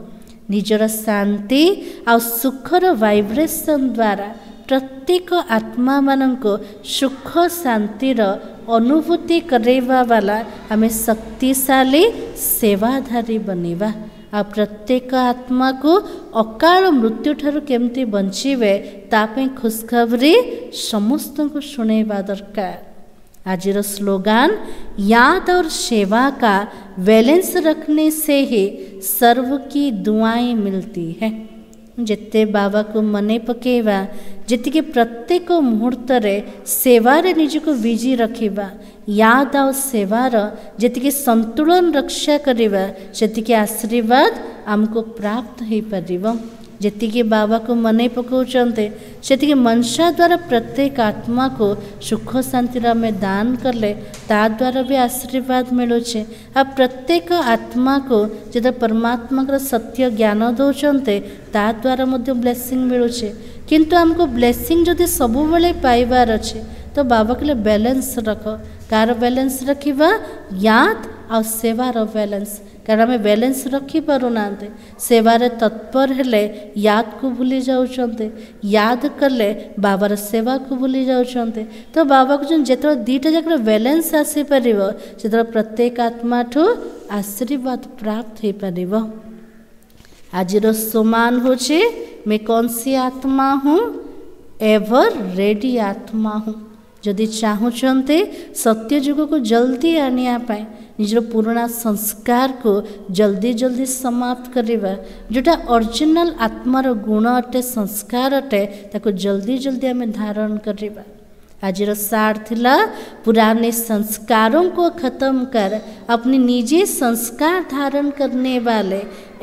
निजर शांति और सुखर वाइब्रेशन द्वारा प्रत्येक आत्मा मानक सुख शांतिर अनुभूति करेवा वाला आम शक्तिशाली सेवाधारी बनेवा। आ प्रत्येक आत्मा को अकाल मृत्यु ठारू केमती बंचीबे तापे खुशखबरी समस्त को शुणेबा दरकार। आजिर स्लोगान याद और सेवा का बैलेंस रखने से ही सर्व की दुआएं मिलती है। जिते बाबा को मने पकेवा जी प्रत्येक मुहूर्त सेवार निजक बिजी रखा याद आ सेवार जी संतुलन रक्षा करवा से आशीर्वाद आमको प्राप्त हो पार। जी बाबा को मने पकाउचंते से मनसा द्वारा प्रत्येक आत्मा को सुख शांति आम दान कले ता द्वारा भी आशीर्वाद मिलूचे। आ प्रत्येक आत्मा को जो परमात्मा का सत्य ज्ञान दौरान ता द्वारा ब्लेसिंग मिलूचे। किंतु आमको ब्लेसिंग जदि सबु बेले पाइबार अच्छे तो बाबा कहले बैलेंस रख। कार बैलेंस रखा याद आ सेवार बैलेंस कारण आम बैलेंस रखी पारुना सेवार तत्पर हेले याद को भूली जाउछन्ते याद कले बाबार सेवा को भूली जाउछन्ते। तो बाबा को जो दीटा जाक बैलेंस आसी पारिबो से प्रत्येक आत्मा ठू आशीर्वाद प्राप्त हो पारिबो। आजिर सोमान होचे मैं कौन सी आत्मा हूँ एवर रेडी आत्मा हूँ। जदि चाहूँचंते सत्य युग को जल्दी आनिया पाए निजर पुराना संस्कार को जल्दी जल्दी समाप्त करवा जोटा ओरिजिनल आत्मार गुण अटे संस्कार अटे ताको जल्दी जल्दी आम धारण करवा। आजिर सार थिला पुराने संस्कारों को ख़त्म कर अपने निजी संस्कार धारण करने वाले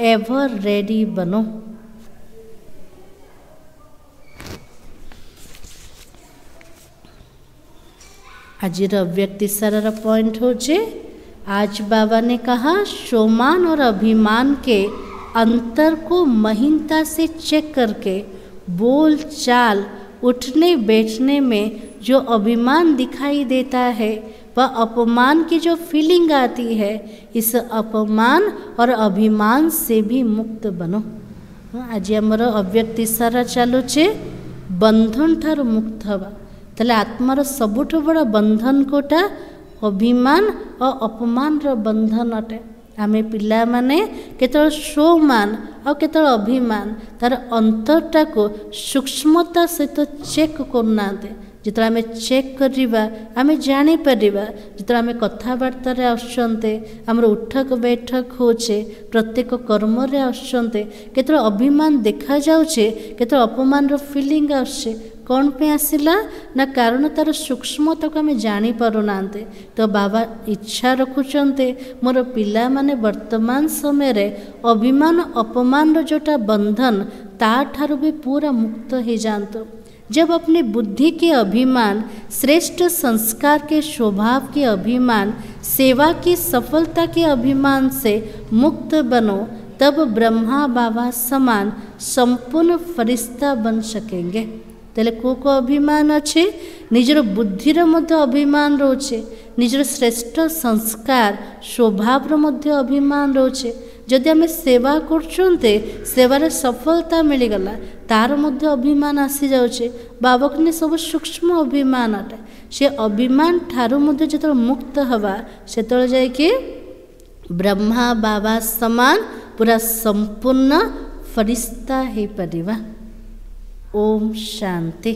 एवर रेडी बनो। आजिर व्यक्ति सारा पॉइंट हो जे आज बाबा ने कहा सोमान और अभिमान के अंतर को महीनता से चेक करके बोल चाल उठने बैठने में जो अभिमान दिखाई देता है वह अपमान की जो फीलिंग आती है इस अपमान और अभिमान से भी मुक्त बनो। आज आमर अव्यक्ति सारा चलुचे बंधन ठार मुक्त हवा ताले आत्मार सबुठ बड़ बंधन कोटा अभिमान और अपमान बंधन अटे। आमे पिला माने केतल सोमान और केतल अभिमान तार अंतरटा को सूक्ष्मता सहित चेक करना जिते आम चेक करवा आम जापर जिते आम कथबार्तार आसुँचे आमर उठक बैठक होचे प्रत्येक कर्म आसुँचे केतल अभिमान देखा जाऊे केतल अपमान फिलिंग आसे कौन पे आसला ना कारण तार सूक्ष्मता को आम जापना। तो बाबा इच्छा रखुचंते मोर पिला माने वर्तमान समय रे अभिमान अपमान जोटा बंधन ता ठारू भी पूरा मुक्त हो जातु। जब अपनी बुद्धि के अभिमान श्रेष्ठ संस्कार के स्वभाव के अभिमान सेवा की सफलता के अभिमान से मुक्त बनो तब ब्रह्मा बाबा समान संपूर्ण फरिश्ता बन सकेंगे। तेले को अभिमान अच्छे निजर बुद्धिर मध्य अभिमान रोचे निजर श्रेष्ठ संस्कार स्वभाव मध्य अभिमान रोचे। जदि आम सेवा करछन्ते सेवार सफलता मिलगला तार मध्य अभिमान आसी जाउछे। बाबा ने सब सूक्ष्म अभिमान अटे से अभिमान ठारू मध्य जो मुक्त हवा से जाइके ब्रह्मा बाबा समान पूरा संपूर्ण फरिश्ता हो पारिबा। ओम शांति।